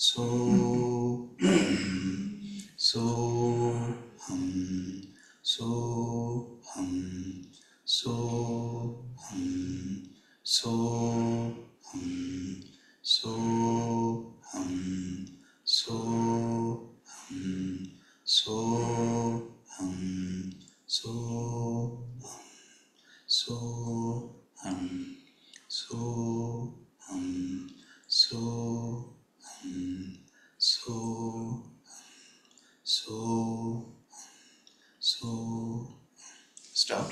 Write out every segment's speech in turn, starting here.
So so हम so हम so हम so हम so हम so हम so हम so हम so हम so हम so हम so so so stop.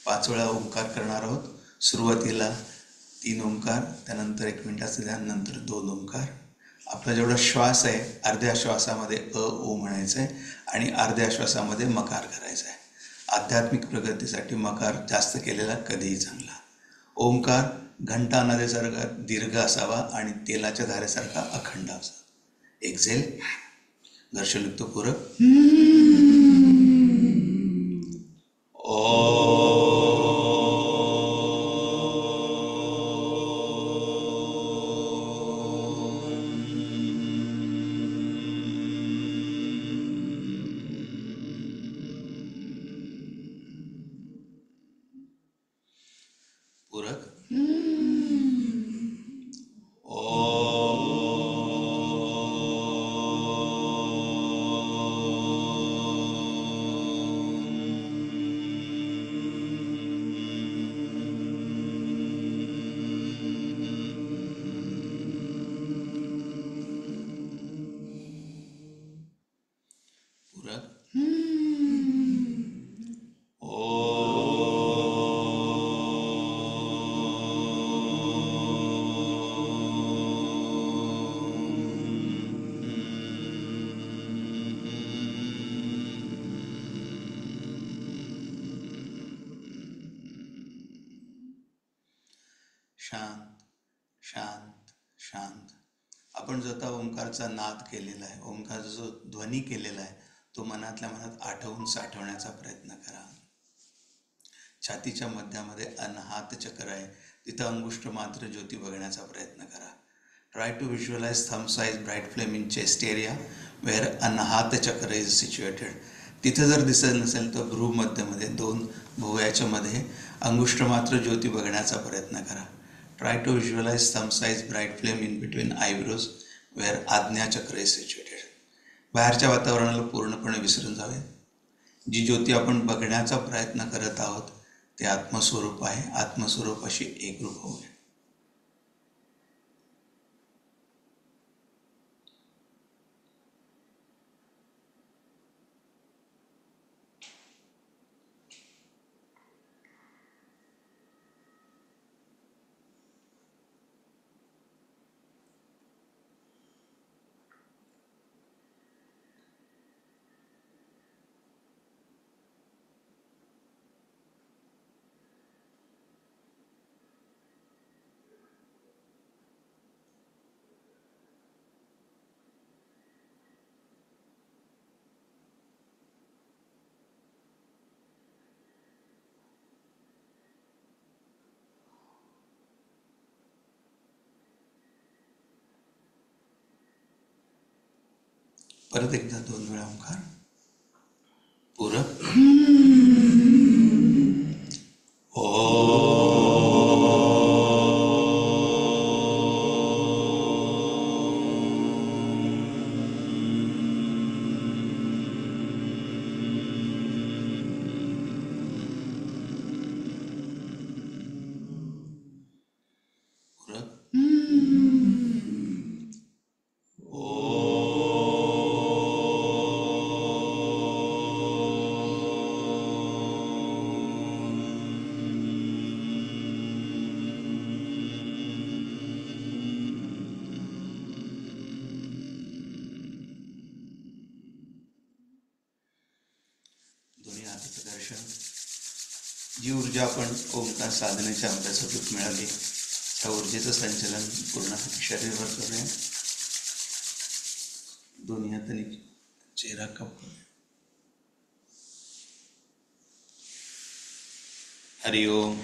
5 वेळा ओंकार करणार आहोत. सुरुवातीला 3 ओंकार, त्यानंतर 1 मिनिटाचं ध्यान, नंतर 2 ओंकार. आपला जेवढा श्वास आहे अर्ध्या श्वासामध्ये ओ म्हणायचं आहे आणि अर्ध्या श्वासामध्ये मकार करायचा आहे. आध्यात्मिक प्रगतीसाठी मकार जास्त केलेला कधीही चांगला. ओंकार घंटा नद्यासारखा दीर्घ असावा आणि तेलाच्या धारेसारखा अखंड असावा. एक्झेल घर्षणयुक्त पूरक. पूरक. पूरक. शांत शांत शांत. आपण जो आता ओंकारचा नाद केलेला आहे, ओंकारचा जो ध्वनी केलेला आहे, तो मनातल्या मनात आठवून साठवण्याचा प्रयत्न करा. छातीच्या मध्यामध्ये अनाहत चक्र आहे, तिथं अंगुष्ठ मात्र ज्योती बघण्याचा प्रयत्न करा. Try to visualise thumb size bright flame in chest area where Anahata chakra is situated. तिथं जर दिसत नसेल तर भ्रूमध्यमध्ये 2 भुवयाच्या मध्ये अंगुष्ठ मात्र ज्योती बघण्याचा प्रयत्न करा. Try to visualise thumb size bright flame in between eyebrows where Ajna chakra is situated. बाहेरच्या वातावरणाला पूर्णपणे विसरून जावे. जी ज्योती आपण बघण्याचा प्रयत्न करत आहोत ते आत्मस्वरूप आहे. आत्मस्वरूपाशी एकरूप होऊया. परत एकदा 2 वेळा ओंकार. पूरक. जी ऊर्जा आपण ओंकार साधनेच्या अभ्यासातून मिळाली त्या ऊर्जेचं संचलन पूर्ण शरीरभर करूया. दोन्ही हातांनी चेहरा कापून. हरि ओम.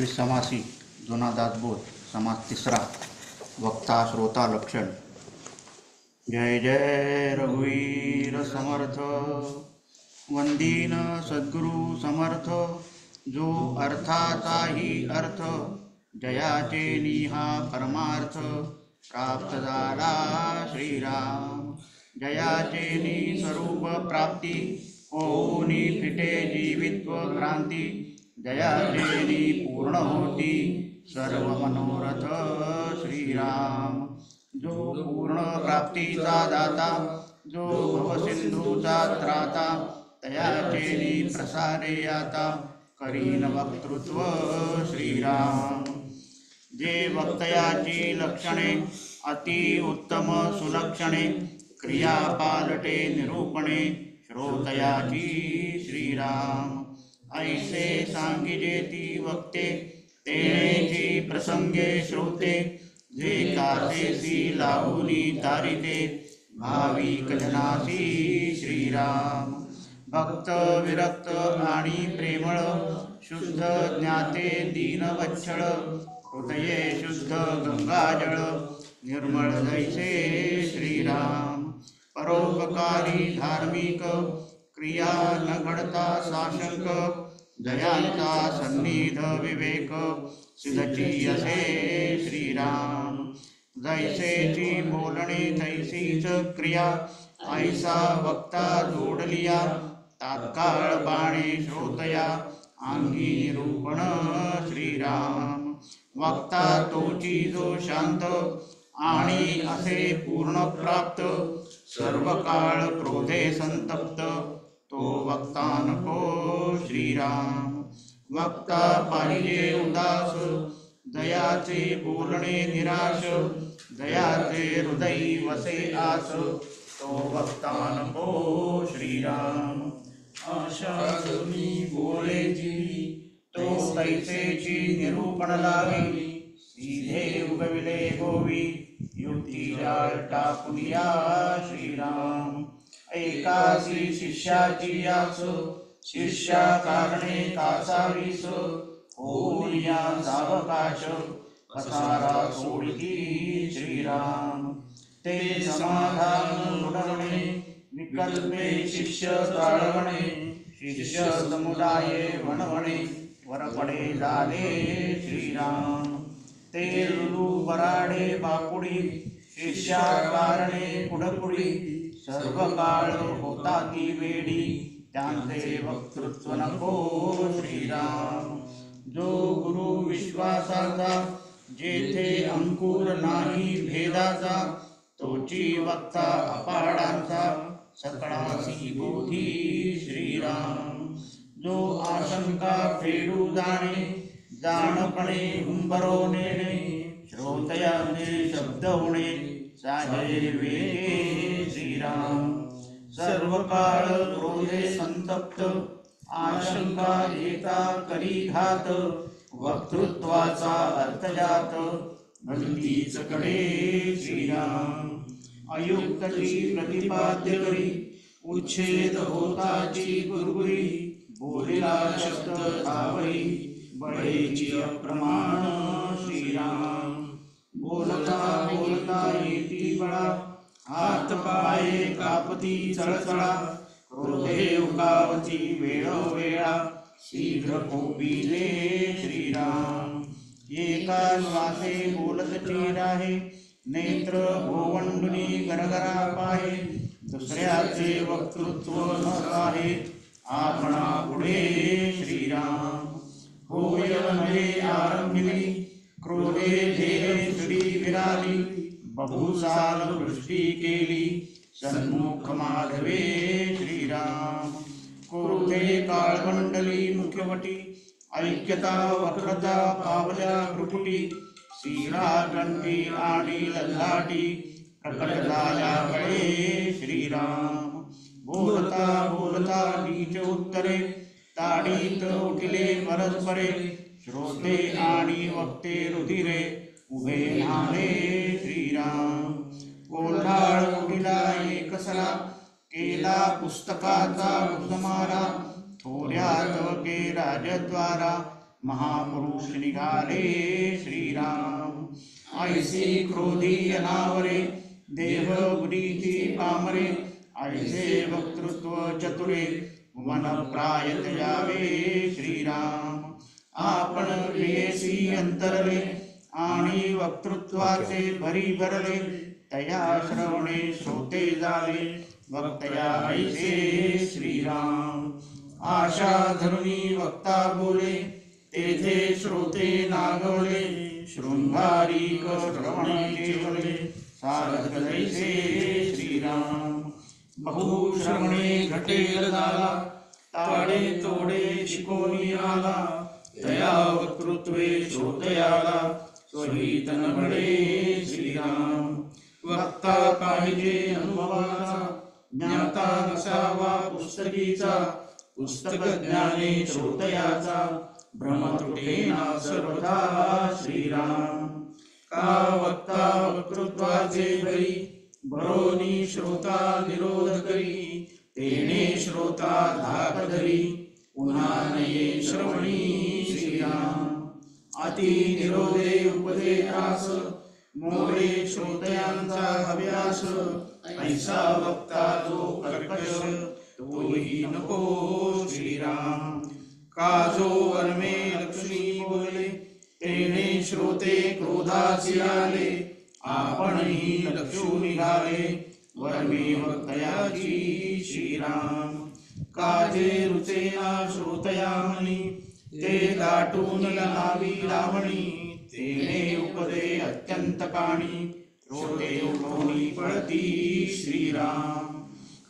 द्विसमासी जुना दासबोध समास तिसरा वक्ता श्रोता लक्षण. जय जय रघुवीर समर्थ. वंदीन सद्गुरु समर्थ. जो अर्थाचाही अर्थ जयाचे निहा परमार्थ. प्राप्त झाला श्रीराम जयाचे नि स्वरूप प्राप्ती. होऊनी फिटे जीवित्व क्रांती. जयाचे नि पूर्ण होती सर्व मनोरथ श्रीराम. जो पूर्ण प्राप्तीचा दाता जो भवसिंधूचा त्राता. तयाचे नि प्रसारे आता करीन वक्तृत्व श्रीराम. जे वक्तयाची लक्षणे अति उत्तम सुलक्षणे. क्रिया पालटे निरूपणे श्रोतयाची श्रीराम. ऐसे सांगिजेती वक्ते तेनेची प्रसंगे श्रोते. जे कासेसी लावुनी तारिते भाविक जनासी श्रीराम. भक्त विरक्त आणि प्रेमळ शुद्ध ज्ञाते दीनवत्सळ. हृदये शुद्ध गंगाजळ निर्मळ जैसे श्रीराम. परोपकारी धार्मिक क्रिया न घडता साशंक. जयांचा सन्निध विवेक सिद्धची असे श्रीराम. जैसेची बोलणे तैसीच क्रिया ऐसा वक्ता जोडलिया. तात्काळ बाणे श्रोतया अंगी निरूपण श्रीराम. वक्ता तोची जो शांत आणि असे पूर्ण प्राप्त. सर्व काळ क्रोधे संतप्त तो वक्ता नको श्रीराम. वक्ता पाहिजे उदास दयाचे बोलणे निराश. दयाचे हृदय वसे आस तो वक्ता नको श्रीराम. आशा करुणी बोले जी तो तैसेची निरूपण लावी. सीधे उगविले गोवी युक्ती जाळ टाकुनिया श्रीराम. एकासी शिष्याची आस शिष्या कारणे कासावीस. होऊनिया सावकाश कसारा सोडिती श्रीराम. ते समाधान उडवणे विकल्पे शिष्य चालवणे. शिष्य समुदाये वणवणे वरपडे झाले श्रीराम. ते लुलू बराडे बापुडी शिष्या कारणे पुढपुडी. सर्व काळ होता ती वेडी त्यांचे वक्तृत्व नको श्रीराम. जो गुरु विश्वासाचा जेथे अंकुर नाही भेदाचा. तोची वक्ता अपाडांचा सकळासी बोधी श्रीराम. जो आशंका फेडू जाणे जाणपणे हुंबरो नेणे. श्रोतयाचे शब्द होणे साजे वेगे श्रीराम. सर्व काळ क्रोधे संतप्त आशंका येता करी घात. वक्तृत्वाचा अर्थ जात भक्तीच कडे श्रीराम. अयुक्तची प्रतिपाद्य करी उच्छेद होताची गुरगुरी. बोलिला शब्द धावरी बळेची अप्रमाण श्रीराम. बोलता बोलता येती बळा हात पाये कापती चळचळा. क्रोधे उकावती वेळोवेळा शीघ्र कोपिले श्रीराम. एका श्वासे बोलतची राहे नेत्र गोवंडुनी गरगरा पाहे. दुसऱ्याचे वक्तृत्व न आहे आपणा पुढे श्रीराम. होय नवे आरंभिली क्रोधे ध्येय श्री विराली. बहुसाल वृष्टी केली सन्मुख माधवे श्रीराम. क्रोधे काळमंडली मुख्यवटी. ऐक्यता वक्रता पावल्या भ्रुकुटी. शिरा कंठी आणि ललाटी प्रकट झाल्या कळे श्रीराम. बोलता बोलता नीच उत्तरे ताडीत उठिले परस्परे. श्रोते आणि वक्ते रुधिरे उभे झाले श्रीराम. कोल्हाळ उठिला एकसरा केला पुस्तकाचा उजमारा. थोड्यात के राजद्वारा महापुरुष निघाले श्रीराम. ऐसे क्रोधी अनावरे देह बुद्धीची पामरे, ऐसे वक्तृत्व चतुरे मन प्रायत यावे श्रीराम. आपण क्रियेसी अंतरले आणि वक्तृत्वाचे भरी भरले, तया श्रवणे श्रोते झाले वक्तया ऐसे श्रीराम. आशा धरुणी वक्ता बोले, तेथे श्रोते नागवले, शृंगारिक श्रवणे केवले सारथ जैसे श्रीराम. बहुश्रवणे घटेल झाला, ताडे तोडे शिकोनी आला, तया वक्तृत्वे श्रोतयाला स्वहित न घडे श्रीराम. वक्ता पाहिजे अनुभवाचा, ज्ञाता नसावा पुस्तकीचा, पुस्तक ज्ञाने श्रोतयाचा, भ्रम तुटेना सर्वदा श्रीराम. का वक्ता वक्तृत्वाचे भरी, भरोनी श्रोता निरोध करी, तेने श्रोता धाक धरी, पुन्हा नये श्रवणी श्रीराम. अति निरोधे उपदे त्रास, मोडे श्रोतयांचा हव्यास, ऐसा वक्ता जो कर्कश, तोही नको श्रीराम. का जो वर्मे लक्ष्मी बोले, तेने श्रोते क्रोधासी आले, आपणही लक्षू निघाले वर्मे वक्तयाची श्रीराम. काजे रुचेना श्रोतया मनी, ते दाटून लावी लावणी, तेने उपदे अत्यंत काणी, श्रोते उठोनी पळती श्रीराम.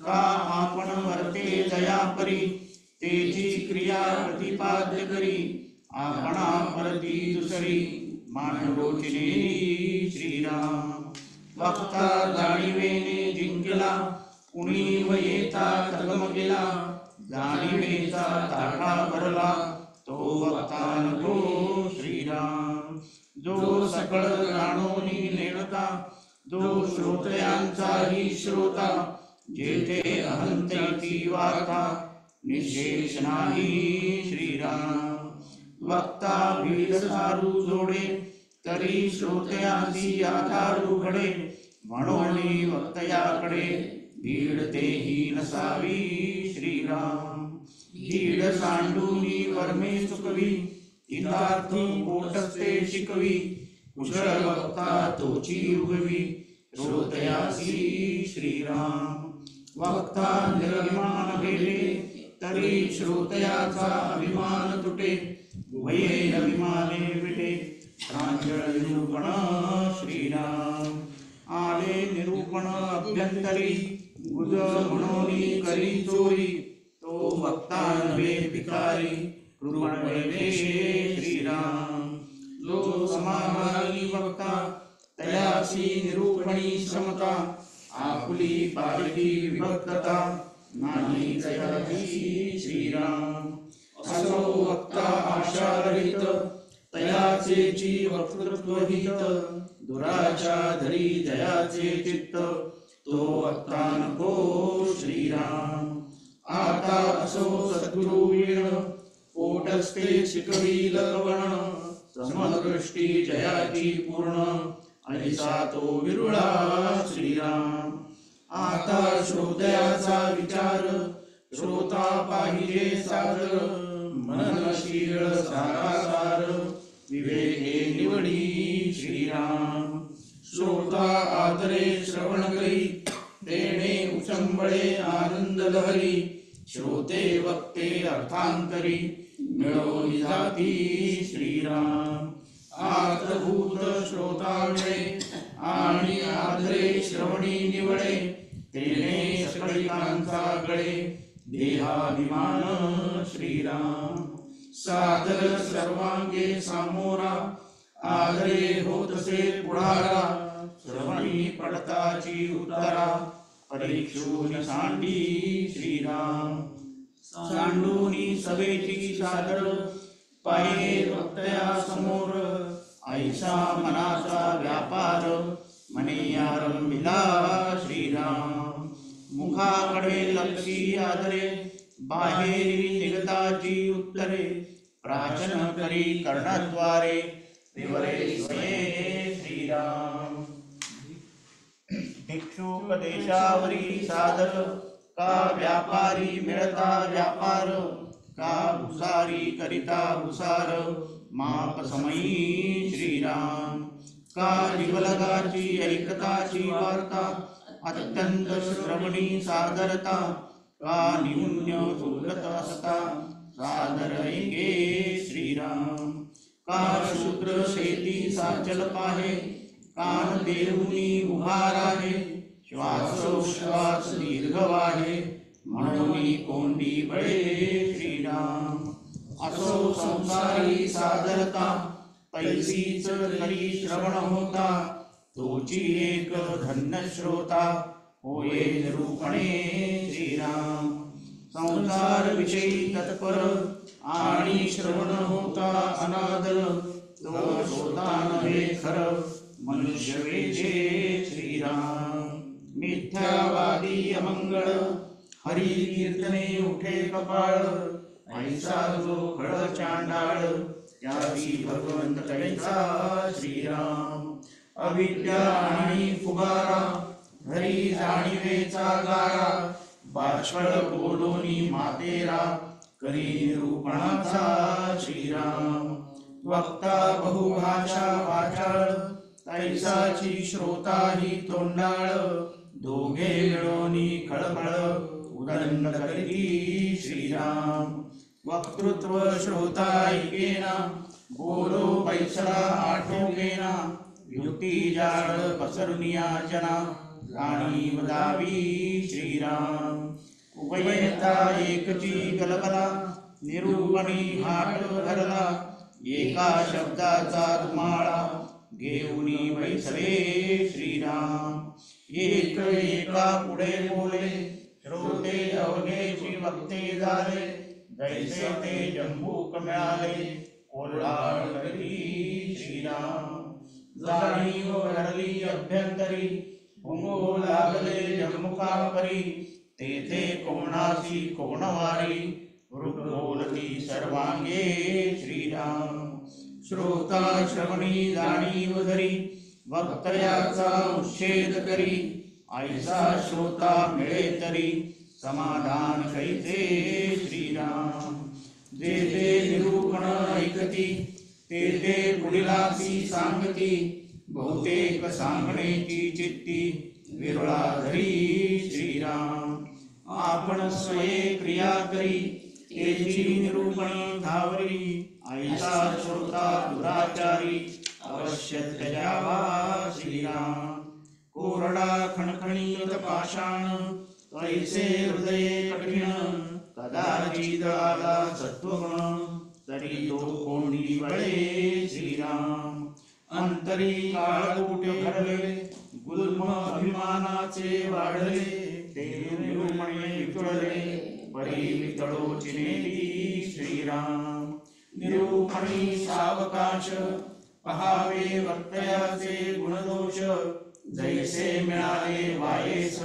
का आपण वर्ते दयापरी, तेची क्रिया प्रतिपाद्य करी, आपणा परती दुसरी मानरोचिने श्रीराम. वक्ता जाणिवेने जिंकला, उणीव येता तगम गेला, जाणिवेचा ताटा भरला, तो वक्ता नको श्रीराम. जो सकळ जाणोनी नेणता, जो श्रोतयांचाही श्रोता, जेथे अहंतेची वार्ता, निशेष नाही श्रीराम. वक्ता भीड सारू जोडे, तरी श्रोतयांची आधारू घडे, म्हणून वक्तयाकडे भीड तेही नसावी श्रीराम. भीड सांडूनी वर्मे चुकवी, हितार्थी पोटस्ते शिकवी, कुशळ वक्ता तोची उगवी, श्रोतयासी श्रीराम. वक्ता निर्विमान गेले, तरी श्रोतयाचा अभिमान तुटे, उभये अभिमाने विटे, प्रांजळ निरूपण श्रीराम. आले निरूपण अभ्यंतरी, गुज म्हणून करी चोरी, तो वक्ता नव्हे भिकारी, कृपण वैदेशे श्रीराम. जो समाधानी वक्ता, तयासी निरूपणी समता, आपुली पारखी विभक्तता, नाही तयाची श्रीराम. असो वक्ता आशारहित, तयाचेची वक्तृत्व हित, दुराचा धरी जयाचे चित्त, तो वक्ता नको श्रीराम. आता असो सद्गुरु वीण, पोटस्ते शिकवी लवण, समदृष्टी जयाची पूर्ण, ऐसा तो विरुळा श्रीराम. आता श्रोतयाचा विचार, श्रोता पाहिजे सादर, मननशील सारासार, विवेके निवडी श्रीराम. श्रोता आदरे श्रवण करी, तेणे उचंबळे आनंद लहरी, श्रोते वक्ते अर्थांतरी, मिळवली जाती श्रीराम. आतभूत श्रोतावळे आणि आदरे श्रवणी निवळे, तेने सकळिकांचा गळे, देहाभिमान श्रीराम. सादर सर्वांगे सामोरा, आदरे होतसे पुढारा, श्रवणी पडताची उत्तरा, परीक्षून सांडी श्रीराम. सांडूनी सभेची सादर, पाये वक्तया समोर, ऐसा मनाचा व्यापार, मने आरंभिला श्रीराम. मुखाकडे लक्षी आदरे, बाहेरी निगताची उत्तरे, प्राचन करी कर्णद्वारे विवरे स्वये श्रीराम. भिक्षुक देशावरी सादर का व्यापारी मिळता व्यापार का भुसारी करिता भुसार माप समयी श्रीराम. का जीवलगाची ऐकताची वार्ता अत्यंत श्रवणी सादरता का न्यून्य सुलत असता सादर ऐके श्रीराम. का शूद्र शेती साचल पाहे कान देऊनी उभा राहे श्वासोश्वास दीर्घ वाहे म्हणून कोंडी बळे श्रीराम. असो संसारी सादरता तैसीच करी श्रवण होता तोची एक धन्य श्रोता होये निरूपणे श्रीराम. संसार विषयी तत्पर आणि श्रवण होता अनादर तो श्रोता नव्हे खर मनुष्य वेचे श्रीराम. मिथ्यावादी अमंगळ हरी कीर्तने उठे कपाळ ऐसा जो खळ चांडाळ त्याची भगवंत कैसा श्रीराम. अविद्या आणि फुगारा हरी जाणीवेचा गारा बाष्कळ बोलोनी मातेरा करी निरूपणाचा श्रीराम. वक्ता बहुभाषा वाचाळ तैसाची श्रोता ही तोंडाळ दोघे मिळोनी खळखळ उदंड करी श्रीराम. वक्तृत्व श्रोता ऐकेना बोलो पैसला आठोगेना युक्ती जाळ पसरुनिया जना राणी वदावी श्रीराम. उभयता एकची गलबला निरूपणी हाट धरला एका शब्दाचा तुम्हाला घेऊनी बैसले श्रीराम. एक एका पुढे बोले श्रोते अवघेची वक्ते झाले जैसे ते जंबूक मिळाले कोल्हाळ करी श्रीराम. जाणीव हरली अभ्यंतरी भुंगो लागले जम्मुकापरी तेथे कोणासी कोणवारी बोलती सर्वांगे श्रीराम. श्रोता श्रवणी जाणीव धरी वक्तयाचा उच्छेद करी ऐसा श्रोता मिळे तरी समाधान कैसे श्रीराम. जे ते निरूपण ऐकती ते ते पुढीलासी सांगती बहुतेक सांगण्याची चित्ती विरळा धरी श्रीराम. आपण स्वये क्रिया करी तेची निरूपण धावरी ऐसा श्रोता दुराचारी अवश्य त्याजावा श्रीराम. कोरडा खणखणीत पाषाण ऐसे हृदये कठीण कदाचित आला सत्वगुण तरी तो कोंडी बळे श्रीराम. अंतरी काळकूट भरले गुल्म अभिमानाचे वाढले ते निरूपणे वितळले परी वितळो चिनेली श्रीराम. निरूपणी सावकाश पहावे वक्तयाचे गुणदोष जैसे मिळाले वायेस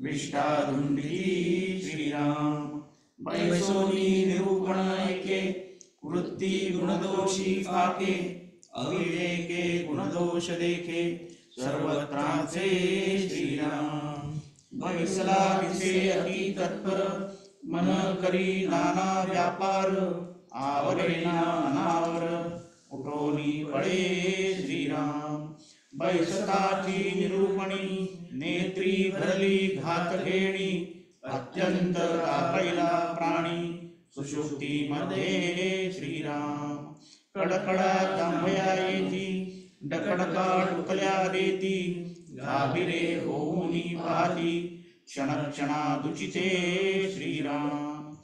विष्टा धुंडी श्रीराम. बैसोनी निरूपण ऐके वृत्ती गुणदोषी फाके अविवेके गुणदोष देखे सर्वत्राचे श्रीराम. बैसला दिसे अति तत्पर मन करी नाना व्यापार आवरेना अनावर उठोनी पळे श्रीराम. बैसताची निरूपणी नेत्री भरली घात घेणी अत्यंत राहिला प्राणी सुषुप्ती मध्ये श्रीराम. कडकडा जांभया येती डकडका डुकल्या देती गाभिरे होऊनी पाहती क्षणक्षणा दुचिते श्रीराम.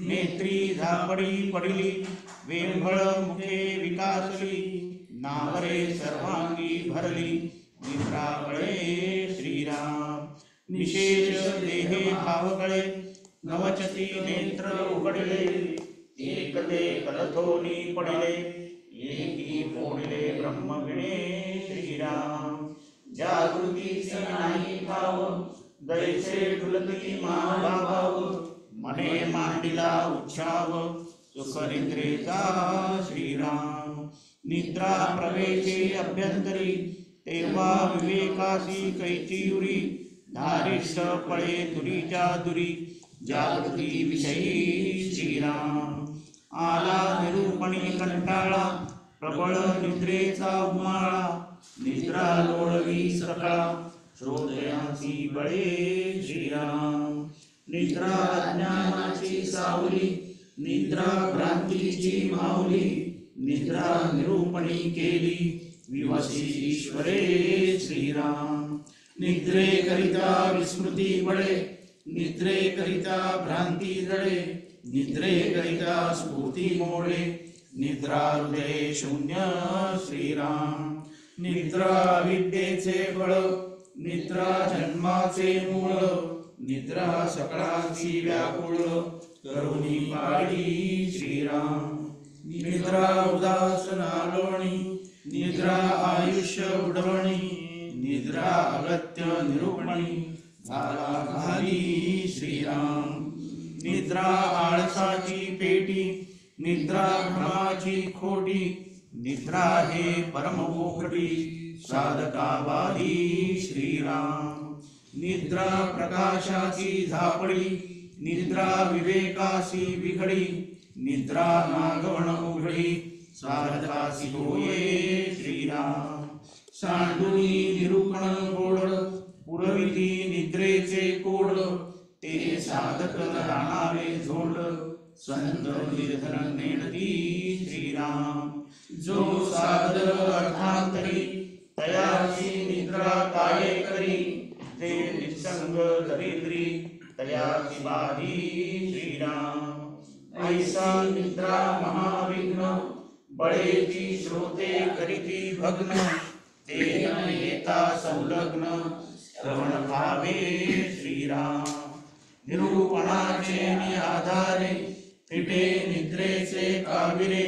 नेत्री झापडी पडली वेंभळ मुखे विकासली नावरे सर्वांगी भरली निद्राकळे श्रीराम. निशेष देहे भावगळे नवचती नेत्र उघडले एक ते कलथोनी पडले एकी फोडले ब्रह्मविणे श्रीराम. जागृतीचे नाही भाव दैसे डुलती महाभाव मने मांडिला उच्छाव सुखनिद्रेचा श्रीराम. निद्रा प्रवेशे अभ्यंतरी तेव्हा विवेकासी कैचियुरी. धारिष्ट पळे दुरीच्या दुरी जागृती विषयी श्रीराम. आला निरूपणी कंटाळा प्रबळ निद्रेचा उमाळा. निद्रा लोळवी सकाळा श्रोत्यांची बळे श्रीराम. निद्रा अज्ञानाची सावली निद्रा भ्रांतीची माऊली. निद्रा निरूपणी केली विवसी ईश्वरे श्रीराम. निद्रे करिता विस्मृती बळे निद्रे करिता भ्रांती जळे. निद्रे करिता स्फूर्ती मोडे निद्रा हृदय शून्य श्रीराम. निद्रा विद्येचे फळ निद्रा जन्माचे मूळ. निद्रा सकळाची व्याकुळ करुणी पाळी श्रीराम. निद्रा उदासनालोणी निद्रा आयुष्य उडवणी. निद्रा अगत्य निरूपणी घाला घाली श्रीराम. निद्रा आळसाची पेटी निद्रा भ्रमाची खोटी. निद्रा हे परमभोगटी साधकावादी श्रीराम. निद्रा प्रकाशाची झापडी निद्रा विवेकासी बिघडी. निद्रा नागवण उघडी साधकासी होये श्रीराम. सांडुनी निरूपण गोड पुरविती निद्रेचे कोड. ते साधक राणावे झोड संत निर्धन नेणती श्रीराम. जो साधर अर्थांतरी तयाची निद्रा काय करी. ते निसंग दरिद्री तयाची बाधी श्रीराम. ऐसा निद्रा महाविघ्न बळेची श्रोते करीती भग्न. ते न येता संलग्न श्रवण भावे श्रीराम. निरूपणाचे आधारे फिटे निद्रेचे काविरे.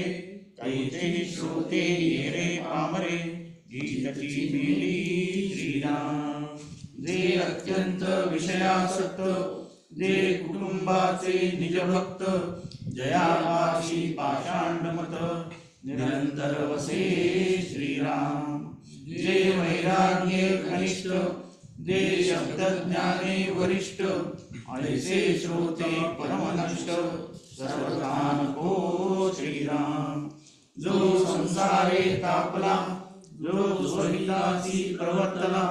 कैचे श्रोते येरे पामरे गीतची मेली श्रीराम. जे अत्यंत विषयासक्त जे कुटुंबाचे निजभक्त. जयापाशी पाषांडमत निरंतर वसे श्रीराम. जे वैराग्य घनिष्ठ जे शब्दज्ञाने वरिष्ठ. ऐसे श्रोते परमनिष्ठ सर्वथा नको श्रीराम. जो संसारे तापला जो स्वहिताची प्रवर्तला.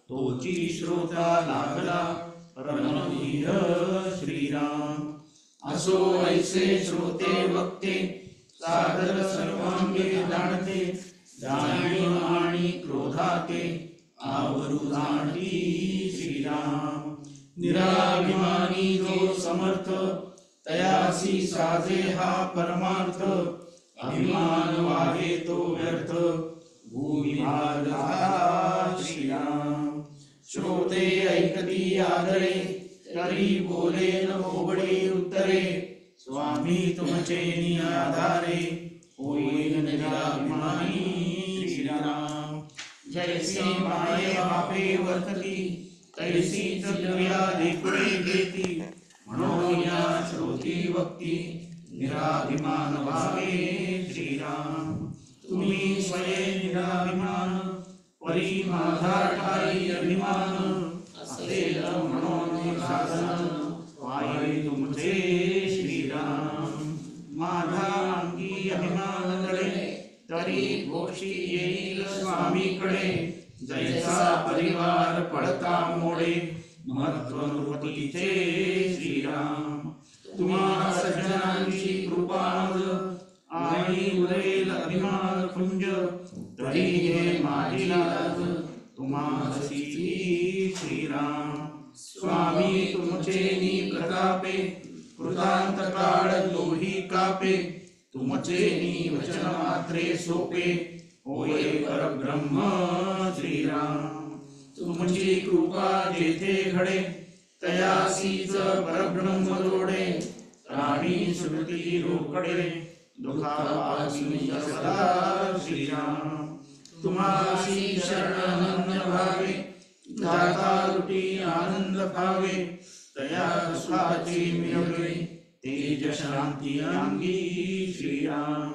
तोची श्रोता लागला परमधीर श्रीराम. असो ऐसे श्रोते वक्ते सादर सर्वांगे जाणते. जाणीव आणि क्रोधाते आवरू जाणती श्रीराम. निराभिमानी जो समर्थ तयासी साजे हा परमार्थ. अभिमान वागे तो व्यर्थ भूमिभाग झाला श्रीराम. श्रोते ऐकती आदरे तरी बोले न भोबडे उत्तरे. स्वामी तुमचे निराधारे होईल निराभिमानी श्रीराम. जैसी माये बापे वर्तती तैसीच क्रिया देखुळे घेती. म्हणून या श्रोती वक्ती निराभिमान व्हावे श्रीराम. तुम्ही स्वयं निराभिमान परी माझा ठाई अभिमान. असेल म्हणून साधन पायी तुमचे श्रीराम. माझा अंगी अभिमान जडे तरी गोष्टी येईल स्वामीकडे. जैसा परिवार पडता मोडे महत्व नृपतीचे श्रीराम. तुम्हा सज्जनांची कृपा आणि उरेल अभिमान कुंज. तरी हे माझी लाज तुम्हासी श्रीराम. स्वामी तुमचे नी प्रतापे कृतांत काळ लोही कापे. तुमचे नी वचन मात्रे सोपे होय परब्रह्म श्रीराम. तुमची कृपा जेथे घडे तयासीच परब्रह्म जोडे. प्राणी श्रुती रोकडे दुःखापासून सदा श्रीराम. तुम्हासी शरण भावे दाता लुटी आनंद भावे. तया सुखाची मिळवे तेज शांती अंगी श्रीराम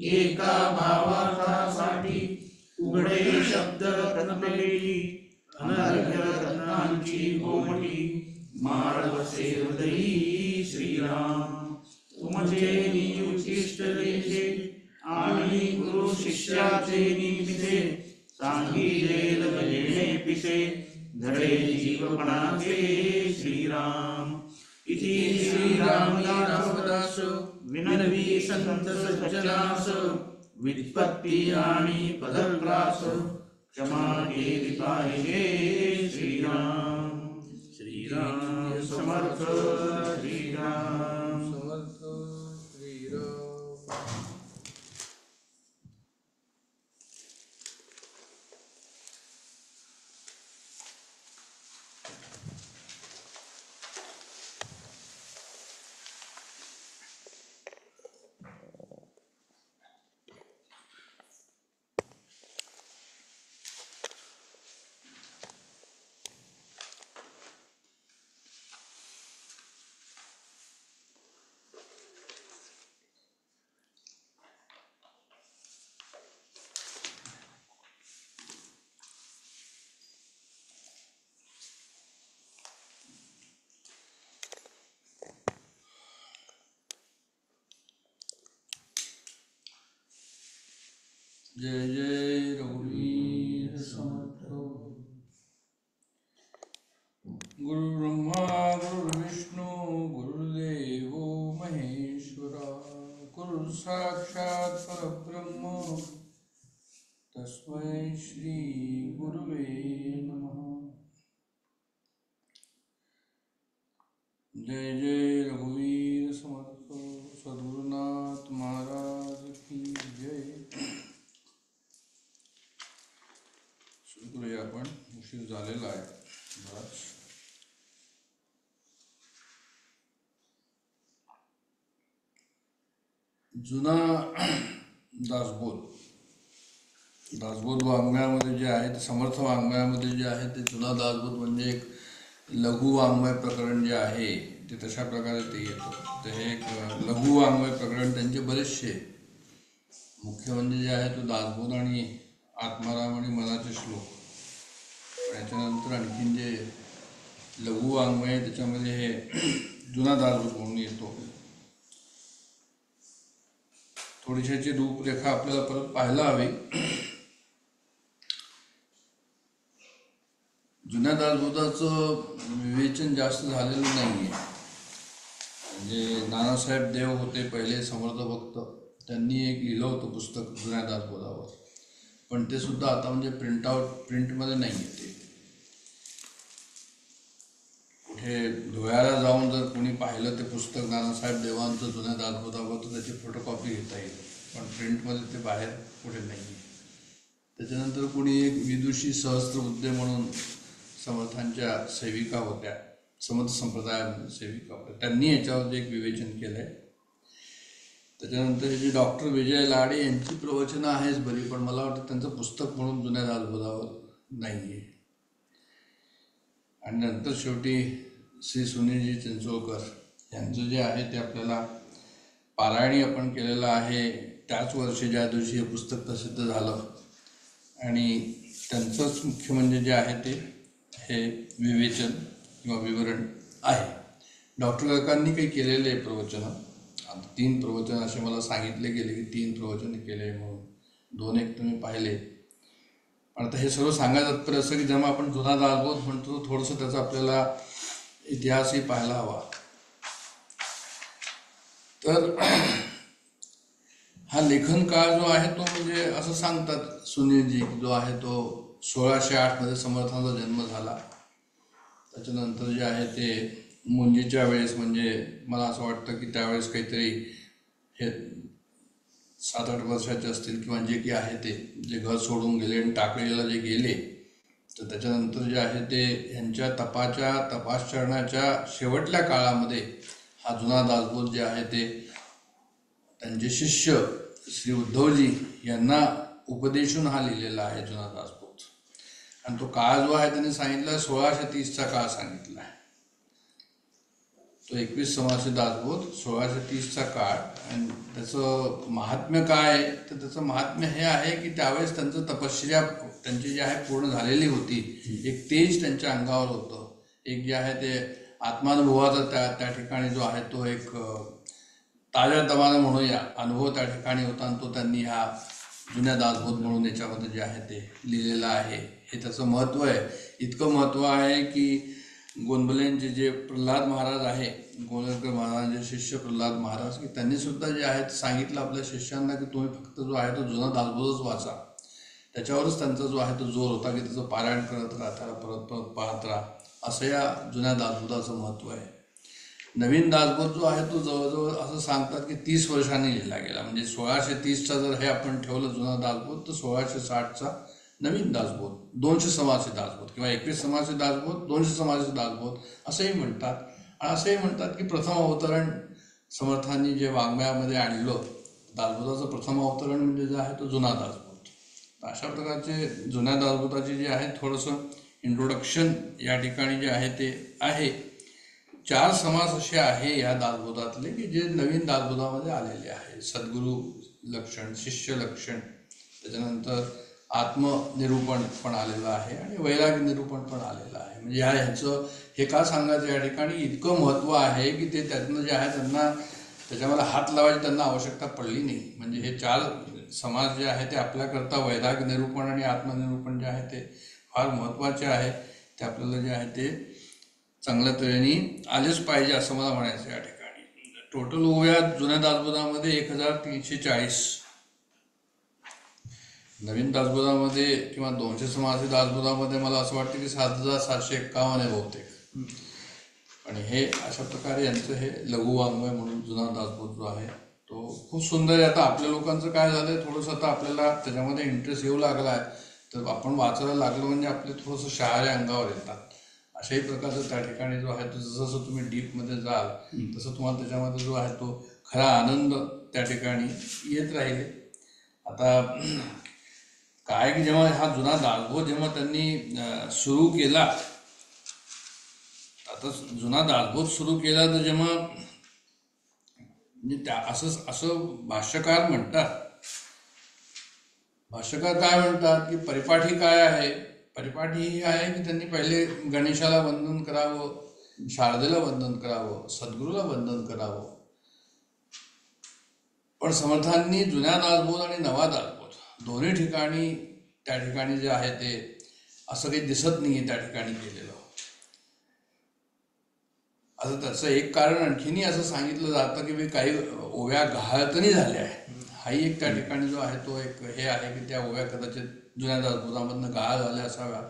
एका भावार्थासाठी उघडे शब्द रत्नपेटी अनर्घ्य रत्नांची गोमटी माळ वसे हृदयी श्रीराम तुमचे नियुक्तिष्ट देशे आणि गुरु शिष्याचे निमित्ते सांगिले लगे पिसे धडे जीवपणाचे श्रीराम इति श्रीरामदास विनवी संत सज्जनास वित्पत्ती आणि पदक्रास क्षमा केली पाहिजे श्रीराम श्रीराम समर्थ श्रीराम समर्थ श्रीराम. जय जय रघुवीर समर्थ. गुरु ब्रह्मा गुरु विष्णू गुरुदेव महेश्वरा गुरु साक्षात परब्रह्म तस्मै श्री गुरुवे नमः. जय जय रघुवीर समर्थ. सद्गुरुनाथ महाराज की जय. सुरू करूया आपण. उशीर झालेला आहे बराच. जुना दासबोध वाङ्मयामध्ये जे आहे ते समर्थ वाङ्मयामध्ये जे आहे ते जुना दासबोध म्हणजे एक लघु वाङ्मय प्रकरण जे आहे ते तशा प्रकारे ते येतं. तर हे एक लघु वाङ्मय प्रकरण त्यांचे बरेचसे मुख्य म्हणजे जे आहे तो दासबोध आणि आत्माराम आणि मनाचे श्लोक. याच्यानंतर आणखीन जे लघु वाङ्मय त्याच्यामध्ये हे जुना दासबोध म्हणून येतो. थोडीशाची रूपरेखा आपल्याला परत पाहायला हवी. जुन्या दासबोधाचं विवेचन जास्त झालेलं नाही आहे. म्हणजे नानासाहेब देव होते पहिले समर्थ भक्त, त्यांनी एक लिहिलं होतं पुस्तक जुन्या दासबोधावर, पण ते सुद्धा आता म्हणजे प्रिंटमध्ये नाही आहे. ते कुठे धुळ्याला जाऊन जर कोणी पाहिलं ते पुस्तक नानासाहेब देवांचं जुन्या दासबोधावर तर त्याची फोटोकॉपी घेता येईल, पण प्रिंटमध्ये ते बाहेर कुठे नाही आहे. त्याच्यानंतर कोणी एक विदुषी सहस्त्रबुद्धे म्हणून समर्थांच्या सेविका होत्या, समर्थ संप्रदायामध्ये सेविका होत्या, त्यांनी याच्यावर एक विवेचन केलं आहे. त्याच्यानंतर हे जे डॉक्टर विजय लाडे यांची प्रवचनं आहेच बरी, पण मला वाटतं त्यांचं पुस्तक म्हणून जुन्या दासबोधावर नाही आहे. आणि नंतर शेवटी श्री सुनीलजी चिंचोळकर यांचं जे आहे ते आपल्याला पारायणी आपण केलेलं आहे त्याच वर्षी ज्या दिवशी हे पुस्तक प्रसिद्ध झालं. आणि त्यांचंच मुख्य म्हणजे जे आहे ते हे विवेचन किंवा विवरण आहे. डॉक्टर काकांनी काही केलेले प्रवचनं, आता 3 प्रवचन असे मला सांगितले गेले की 3 प्रवचन केले म्हणून, 2 तुम्ही पाहिले. पण आता हे सर्व सांगायचं तात्पर्य असं की जेव्हा आपण जुना दासबोध म्हणतो थोडंसं त्याचा आपल्याला इतिहासही पाहायला हवा. तर हा लेखन काळ जो आहे तो म्हणजे असं सांगतात सुनीलजी जो आहे तो 1608 समर्थांचा जन्म झाला. त्याच्यानंतर जे आहे ते मुंजीच्या वेळेस, म्हणजे मला असं वाटतं की त्यावेळेस काहीतरी हे 7-8 वर्षाचे असतील किंवा जे की आहे ते, जे घर सोडून गेले आणि टाकळीला जे गेले, तर त्याच्यानंतर जे आहे ते ह्यांच्या तपासचरणाच्या शेवटल्या काळामध्ये हा जुना दासबोध जे आहे ते त्यांचे शिष्य श्री उद्धवजी यांना उपदेशून हा लिहिलेला आहे जुना दासबोध. आणि तो काळ जो आहे त्यांनी सांगितला 1630चा काळ सांगितला आहे. तो 21 समासी दासबोध 1630चा काळ. आणि त्याचं महात्म्य काय आहे तर त्याचं महात्म्य हे आहे की त्यावेळेस त्यांचं तपश्चर्या त्यांची जी आहे पूर्ण झालेली होती. एक तेज त्यांच्या अंगावर होतं. एक जे आहे ते आत्मानुभवाचा त्या ठिकाणी जो आहे तो एक ताज्या तवानं म्हणूया अनुभव त्या ठिकाणी होता. आणि तो त्यांनी ह्या जुन्या दासबोध म्हणून याच्यामध्ये जे आहे ते लिहिलेलं आहे. हे त्याचं महत्त्व आहे. इतकं महत्त्व आहे की गोंदवलेंचे जे प्रल्हाद महाराज आहे, गोंदवलेकर महाराजांचे शिष्य प्रल्हाद महाराज, की त्यांनी सुद्धा जे आहे ते सांगितलं आपल्या शिष्यांना की तुम्ही फक्त जो आहे तो जुना दासबोधच वाचा. त्याच्यावरच त्यांचा जो आहे तो जोर होता की त्याचं पारायण करत राहा, त्याला परत परत पाहत राहा. असं या जुन्या दासबोधाचं महत्त्व आहे. नवीन दासबोध जो आहे तो जवळजवळ असं सांगतात की 30 वर्षांनी लिहिला गेला. म्हणजे 1630चा जर हे आपण ठेवलं जुना दासबोध तर 1660चा नवीन दासबोध, 200 समासी दासबोध किंवा 21 समासी दासबोध, 200 समासी दासबोध असंही म्हणतात. आणि असंही म्हणतात की प्रथम अवतरण समर्थांनी जे वाङ्मयामध्ये आणलं दासबोधाचं प्रथम अवतरण म्हणजे जे आहे तो जुना दासबोध. अशा प्रकारचे जुन्या दासबोधाचे जे आहे थोडंसं इंट्रोडक्शन या ठिकाणी जे आहे ते आहे. 4 समास असे आहे या दासबोधातले की जे नवीन दासबोधामध्ये आलेले आहे. सद्गुरू लक्षण, शिष्य लक्षण, त्याच्यानंतर आत्मनिरूपण पण आलेलं आहे आणि वैराग्य निरूपण पण आलेलं आहे. म्हणजे ह्याचं हे का सांगायचं या ठिकाणी इतकं महत्त्व आहे की ते त्यातनं जे आहे त्यांना त्याच्यामध्ये हात लावायची त्यांना आवश्यकता पडली नाही. म्हणजे हे 4 समाज जे आहे ते आपल्याकरता वैराग्य निरूपण आणि आत्मनिरूपण जे आहे ते फार महत्त्वाचे आहे. ते आपल्याला जे आहे ते चांगल्या तऱ्हेने आलेच पाहिजे असं मला म्हणायचं या ठिकाणी. टोटल ओव्या जुन्या दासबोधामध्ये 1340, नवीन दासबोधामध्ये किंवा 200 समासी दासबोधामध्ये मला असं वाटतं की 7751 आहे बहुतेक. आणि हे अशा प्रकारे यांचं हे लघु वाङ्मय म्हणून जुना दासबोध जो आहे तो खूप सुंदर आहे. आता आपल्या लोकांचं काय झालं आहे थोडंसं आता आपल्याला त्याच्यामध्ये इंटरेस्ट येऊ लागला आहे तर आपण वाचायला लागलो म्हणजे आपले थोडंसं शहारे अंगावर येतात. अशाही प्रकारचं त्या ठिकाणी जो आहे तो जसं तुम्ही डीपमध्ये जाल तसं तुम्हाला त्याच्यामध्ये जो आहे तो खरा आनंद त्या ठिकाणी येत राहील. आता काय की जेव्हा हा जुना दासबोध जेव्हा त्यांनी सुरू केला, आता जुना दासबोध सुरू केला तर जेव्हा म्हणजे त्या असं भाष्यकार म्हणतात. भाष्यकार काय म्हणतात की परिपाठी काय आहे, परिपाठी ही आहे की त्यांनी पहिले गणेशाला वंदन करावं, शारदेला वंदन करावं, सद्गुरूला वंदन करावं. पण समर्थांनी जुन्या दासबोध आणि नवा दासबोध दोन्ही ठिकाणी त्या ठिकाणी जे आहे ते असं काही दिसत नाही आहे त्या ठिकाणी केलेलं. असं त्याचं एक कारण आणखीनही असं सांगितलं जातं की काही ओव्या गहाळतनी झाल्या आहे. हाही एक त्या ठिकाणी जो आहे तो एक हे आहे की त्या ओव्या कदाचित जुन्या दासबोधामधनं गहाळ झाल्या असाव्या.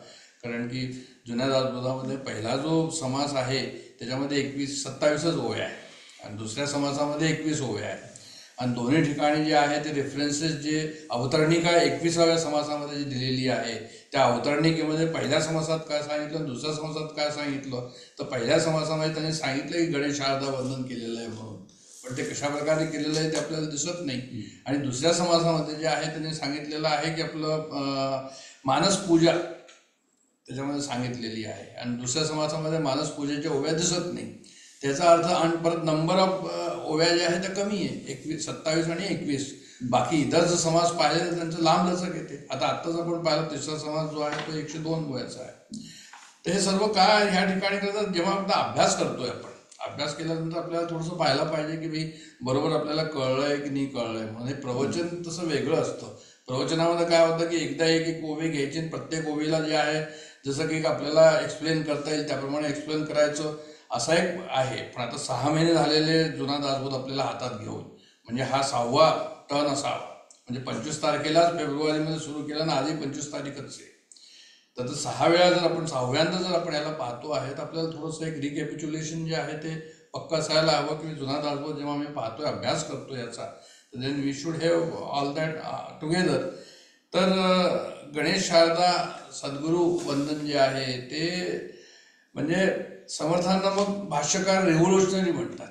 कारण की जुन्या दासबोधामध्ये पहिला जो समास आहे त्याच्यामध्ये 27च ओव्या आहे आणि दुसऱ्या समासामध्ये 21 ओव्या आहे. आणि दोन्ही ठिकाणी जे आहे ते रेफरन्सेस जे अवतरणिका 21व्या समासामध्ये जी दिलेली आहे त्या अवतरणिकेमध्ये पहिल्या समासात काय सांगितलं, दुसऱ्या समासात काय सांगितलं. तर पहिल्या समासामध्ये त्यांनी सांगितलं की गणेश शारदा वंदन केलेलं आहे म्हणून, पण ते कशा प्रकारे केलेलं आहे ते आपल्याला दिसत नाही. आणि दुसऱ्या समासामध्ये जे आहे त्यांनी सांगितलेलं आहे की आपलं मानस पूजा त्याच्यामध्ये सांगितलेली आहे आणि दुसऱ्या समासामध्ये मानस पूजेच्या ओव्या दिसत नाही. त्याचा अर्थ आणि परत नंबर ऑफ ओव्या ज्या आहेत त्या कमी आहे, 27 आणि 21. बाकी इतर जर समास पाहिले तर त्यांचं लांब लचक येते. आता आत्ताच आपण पाहिलं तिसरा समास जो आहे तो 102 ओव्याचा आहे. तर हे सर्व काय ह्या ठिकाणी करतात जेव्हा आपला अभ्यास करतोय आपण, अभ्यास केल्यानंतर आपल्याला थोडंसं पाहायला पाहिजे की भाई बरोबर आपल्याला कळलंय की नाही कळलंय. म्हणजे प्रवचन तसं वेगळं असतं. प्रवचनामध्ये काय होतं की एकदा एक ओवी घ्यायची आणि प्रत्येक ओवीला जे आहे जसं की आपल्याला एक्सप्लेन करता येईल त्याप्रमाणे एक्सप्लेन करायचं असा एक आहे. पण आता 6 महिने झालेले जुना दासबोध आपल्याला हातात घेऊन म्हणजे हा 6वा टर्न असावा. म्हणजे 25 तारखेलाच फेब्रुवारीमध्ये सुरू केला ना आधी 25 तारीखच आहे. तर 6 वेळा जर आपण 6व्यांदा जर आपण याला पाहतो आहे तर आपल्याला थोडंसं एक रिकॅपिच्युलेशन जे आहे ते पक्का असायला हवं की जुना दासबोध जेव्हा आम्ही पाहतोय अभ्यास करतो याचा तर then we should have all that together. तर गणेश शारदा सद्गुरू वंदन जे आहे ते म्हणजे समर्थांना मग भाष्यकार रेव्होल्युशनरी म्हणतात.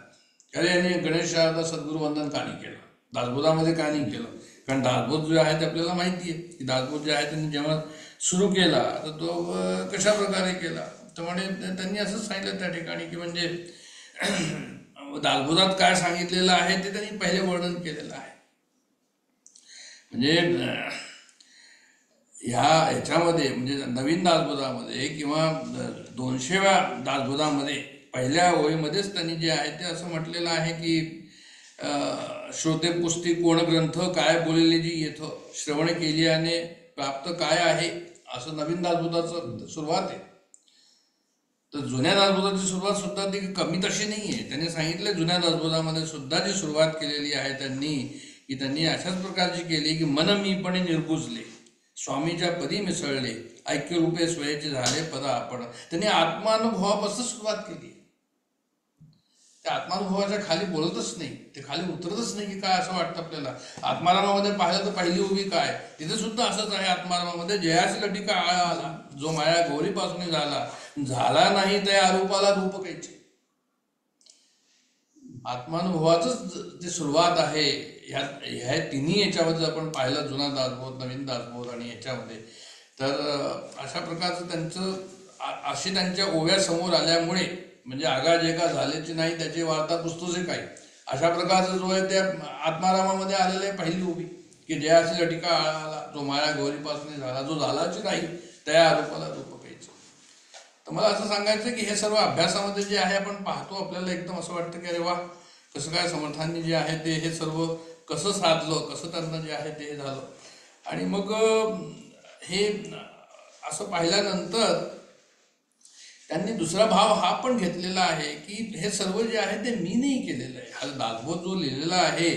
अरे यांनी गणेश शारदा सद्गुरू वंदन का नाही केलं, दासबोधामध्ये का नाही केलं. कारण दासबोध जो आहे ते आपल्याला माहिती आहे की दासबोध जे आहे त्यांनी जेव्हा सुरू केला तर तो कशा प्रकारे केला. तर म्हणजे त्यांनी असंच सांगितलं त्या ठिकाणी की म्हणजे दासबोधात काय सांगितलेलं आहे ते त्यांनी पहिले वर्णन केलेलं आहे. म्हणजे ह्याच्यामध्ये म्हणजे नवीन दासबोधामध्ये किंवा 200व्या दासबोधामध्ये पहिल्या ओळीमध्येच त्यांनी जे आहे ते असं म्हटलेलं आहे की श्रोते पुस्ती कोण ग्रंथ काय बोललेली जी येथ श्रवण केल्याने प्राप्त काय आहे, असं नवीन दासबोधाचं सुरुवात आहे. तर जुन्या दासबोधाची सुरुवात सुद्धा ती कमी तशी नाही आहे. त्यांनी सांगितलं जुन्या दासबोधामध्ये सुद्धा जी सुरुवात केलेली आहे त्यांनी अशाच प्रकारची केली की मन मीपणे निर्गुजले, स्वामीच्या पदी मिसळले, ऐक्यरूपे स्वयचे झाले पद आपण. त्यांनी आत्मानुभवापासून सुरुवात केली. त्या आत्मानुभवाच्या खाली बोलतच नाही, ते खाली उतरतच नाही की काय असं वाटतं आपल्याला. आत्मारामामध्ये पाहिलं तर पहिली उभी काय, तिथे सुद्धा असंच आहे. आत्मारामामध्ये जयाची लटिका आळा आला, जो माया गौरीपासून झाला नाही त्या आरूपाला रूप कैचे. आत्मानुभवाचंच जे सुरुवात आहे. ह्या तिन्ही याच्यामध्ये आपण पाहिलं, जुना दासबोध, नवीन दासबोध आणि याच्यामध्ये, तर अशा प्रकारचं त्यांचं अशी त्यांच्या ओव्या समोर आल्यामुळे म्हणजे आगाज एका झाल्याची नाही त्याची वार्ता पुस्तके काही, अशा प्रकारचं जो आहे त्या आत्मारामामध्ये आलेलं आहे पहिली उभी की जयाची लटिका आला, जो माया गौरीपासून झाला, जो झालाची नाही त्या आरोपाला रूप कैचे. तर मला असं सांगायचं की हे सर्व अभ्यासामध्ये जे आहे आपण पाहतो, आपल्याला एकदम असं वाटतं की अरे वा, कसं काय समर्थांनी जे आहे ते हे सर्व कसं साधलं, कसं त्यांना जे आहे ते झालं. आणि मग हे असं पाहिल्यानंतर त्यांनी दुसरा भाव हा पण घेतलेला आहे की हे सर्व जे आहे ते मी नाही केलेलं आहे. हा दासबोध जो लिहिलेला आहे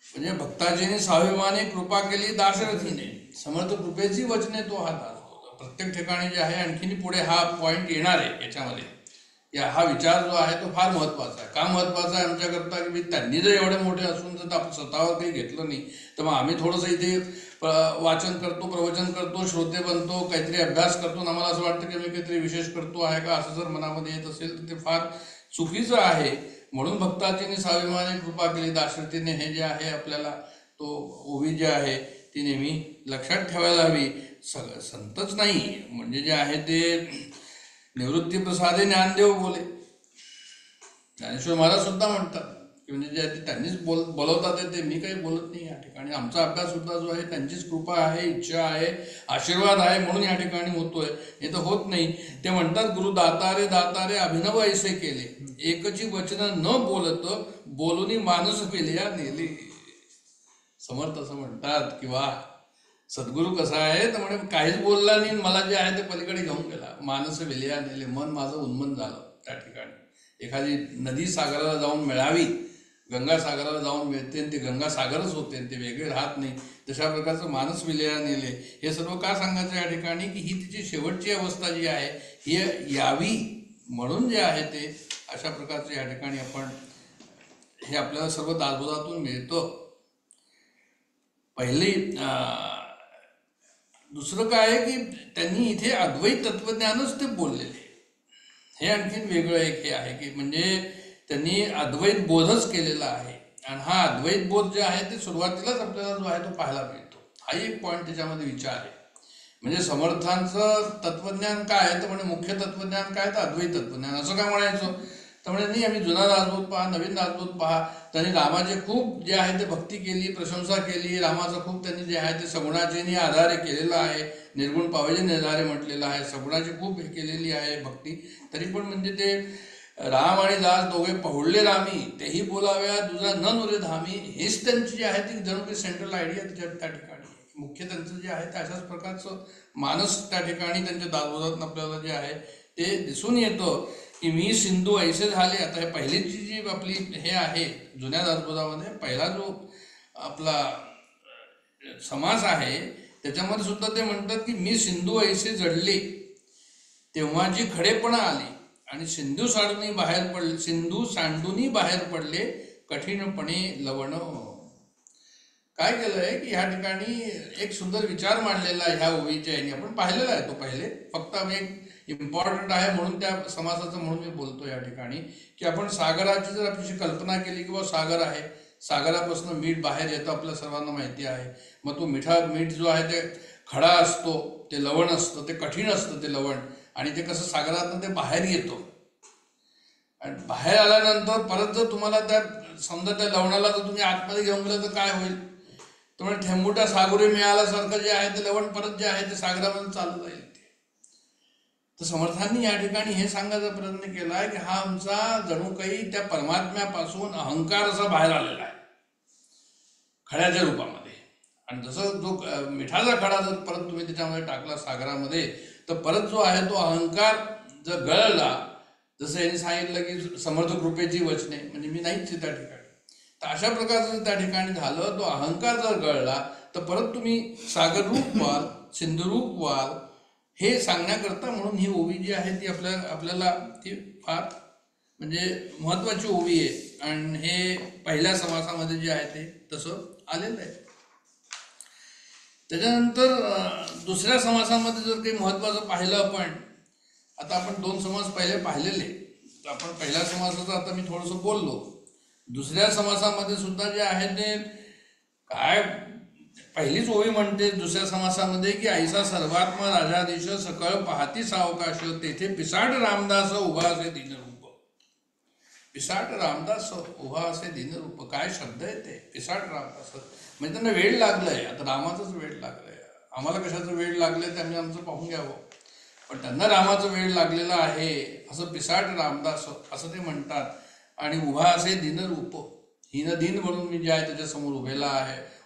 म्हणजे भक्ताजीने स्वाभिमाने कृपा केली दाशरथीने, समर्थ कृपेची वचने तो हा दासबोध. प्रत्येक ठिकाणी जे आहे आणखीन पुढे हा पॉइंट येणार आहे याच्यामध्ये. हा विचार जो आहे तो फार महत्वाचा आहे. का महत्वाचा आहे आमच्याकरता की त्यांनी जर एवढे मोठे असून जर आपण स्वतःवर काही घेतलं नाही तर मग आम्ही थोडंसं इथे वाचन करतो, प्रवचन करतो, श्रोते बनतो, काहीतरी अभ्यास करतो, आम्हाला असं वाटतं की आम्ही काहीतरी विशेष करतो आहे का, असं जर मनामध्ये येत असेल तर ते फार चुकीचं आहे. म्हणून भक्ताजीने स्वाभिमाने कृपा केली दाशरथीने हे जे आहे आपल्याला तो ओवी जे आहे ती नेहमी लक्षात ठेवायला हवी. संतच नाही म्हणजे जे आहे ते निवृत्ती प्रसादे ज्ञानदेव बोले, ज्ञानेश्वर महाराज सुद्धा म्हणतात की म्हणजे जे त्यांनीच बोलवतात ते मी काही बोलत नाही या ठिकाणी. आमचा अभ्यास सुद्धा जो आहे त्यांचीच कृपा आहे, इच्छा आहे, आशीर्वाद आहे म्हणून या ठिकाणी होतोय, हे तर होत नाही. ते म्हणतात गुरु दातारे दातारे अभिनव ऐसे केले, एकची वचन न बोलत बोलूनी माणूस विलया नेले. समर्थ असं म्हणतात किंवा सद्गुरू कसा आहे तर म्हणे काहीच बोलला नाही, मला जे आहे ते पलीकडे घेऊन गेला, मानस विलया नेले, मन माझं उन्मन झालं. त्या ठिकाणी एखादी नदी सागराला जाऊन मिळावी, गंगा सागराला जाऊन मिळते आणि ते गंगा सागरच होते आणि ते वेगळे राहत नाही, तशा प्रकारचं मानस विलया नेले. हे सर्व का सांगायचं या ठिकाणी की ही तिची शेवटची अवस्था जी आहे ही यावी म्हणून जे आहे ते अशा प्रकारचं या ठिकाणी आपण हे आपल्याला सर्व दासबोधातून मिळतं. पहिली दुसरं काय आहे की त्यांनी इथे अद्वैत तत्वज्ञानच ते बोललेले, हे आणखीन वेगळं एक हे आहे की म्हणजे त्यांनी अद्वैत बोधच केलेला आहे. आणि हा अद्वैत बोध जे आहे ते सुरुवातीलाच आपल्याला जो आहे तो पाहायला मिळतो. हाही एक पॉईंट त्याच्यामध्ये विचार आहे. म्हणजे समर्थांचं तत्वज्ञान काय आहे तर म्हणजे मुख्य तत्वज्ञान काय तर अद्वैत तत्वज्ञान. असं काय म्हणायचं तर म्हणजे नाही आम्ही जुना दासबोध पहा, नवीन दासबोध पहा, त्यांनी रामाचे खूप जे आहे ते भक्ती केली, प्रशंसा केली, रामाचं खूप त्यांनी जे आहे ते सगुणाचे आधारे केलेलं आहे, निर्गुण पावजे निर्धारे म्हटलेलं आहे, सगुणाची खूप हे केलेली आहे भक्ती. तरी पण म्हणजे ते राम आणि दास दोघे पहुडले रामी, तेही बोलाव्या तुझा न नुरे धामी, हेच त्यांची जी आहे ती जणू काही सेंट्रल आयडिया त्या ठिकाणी मुख्य त्यांचं जे आहे ते अशाच प्रकारचं मानस त्या ठिकाणी त्यांच्या दासबोधात आपल्याला जे आहे ते दिसून येतं की मी सिंधू ऐसे झाले. आता हे पहिलीची जी आपली हे आहे जुन्या दासबोधामध्ये पहिला जो आपला समास आहे त्याच्यामध्ये सुद्धा ते म्हणतात की मी सिंधू ऐसे जडले तेव्हा जी खडेपणा आली आणि सिंधू सांडूनी बाहेर पडले कठीणपणे लवण. काय केलंय की ह्या ठिकाणी एक सुंदर विचार मांडलेला आहे ह्या ओवीच्या याने, आपण पाहिलेला आहे तो पहिले, फक्त आम्ही एक इम्पॉर्टंट आहे म्हणून त्या समासाचं म्हणून मी बोलतो या ठिकाणी की आपण सागराची जर आपली कल्पना केली किंवा सागर आहे, सागरापासून मीठ बाहेर येतं आपल्या सर्वांना माहिती आहे. मग तो मीठ जो आहे ते खडा असतो, ते लवण असतं, ते कठीण असतं ते लवण, आणि ते कसं सागरातनं ते बाहेर येतं आणि बाहेर आल्यानंतर परत जर तुम्हाला त्या समजा त्या लवणाला जर तुम्ही आतमध्ये घेऊन गेलं तर काय होईल? त्यामुळे ठेंबुटा सागुरे मिळाल्यासारखं जे आहे ते लवण परत जे आहे ते सागरामध्ये चालू जाईल. तर समर्थांनी या ठिकाणी हे सांगायचा प्रयत्न केला आहे की हा आमचा जणू काही त्या परमात्म्यापासून अहंकार असा बाहेर आलेला आहे खड्याच्या रूपामध्ये. आणि जसं जो मिठाचा खडा जर परत तुम्ही त्याच्यामध्ये टाकला सागरामध्ये तर परत जो आहे तो अहंकार जर गळला, जसं यांनी सांगितलं की समर्थ कृपेची वचने, म्हणजे मी नाहीच त्या ठिकाणी. तर अशा प्रकारचं त्या ठिकाणी झालं, तो अहंकार जर गळला तर परत तुम्ही सागररूप व्हाल, सिंधुरूप व्हाल, हे सांगण्याकरता म्हणून ही ओवी जी आहे ती आपल्याला ती फार म्हणजे महत्वाची ओवी आहे. आणि हे पहिल्या समासामध्ये जे आहे ते तसं आलेलं आहे. त्याच्यानंतर दुसऱ्या समासामध्ये जर काही महत्वाचं पाहिलं आपण, आता आपण 2 समास पहिले पाहिलेले, तर आपण पहिल्या समासाचं आता मी थोडंसं बोललो. दुसऱ्या समासामध्ये सुद्धा जे आहे ते काय, पहिलीच ओवी म्हणते दुसऱ्या समासामध्ये की ऐसा सर्वात्मा राजाधीश सकळ पाहती सावकाश तेथे पिसाट रामदास उभा असे दिनरूप. पिसाट रामदास उभा असे दिनरूप, काय शब्द आहे ते, पिसाट रामदास. म्हणजे त्यांना वेळ लागलाय, आता रामाचाच वेळ लागलाय. आम्हाला कशाचं वेळ लागलंय ते आम्ही आमचं पाहून घ्यावं, पण त्यांना रामाचं वेळ लागलेला आहे. असं पिसाट रामदास असं ते म्हणतात. आणि उभा असे दिनरूप, हिन दिन म्हणून मी जे आहे त्याच्यासमोर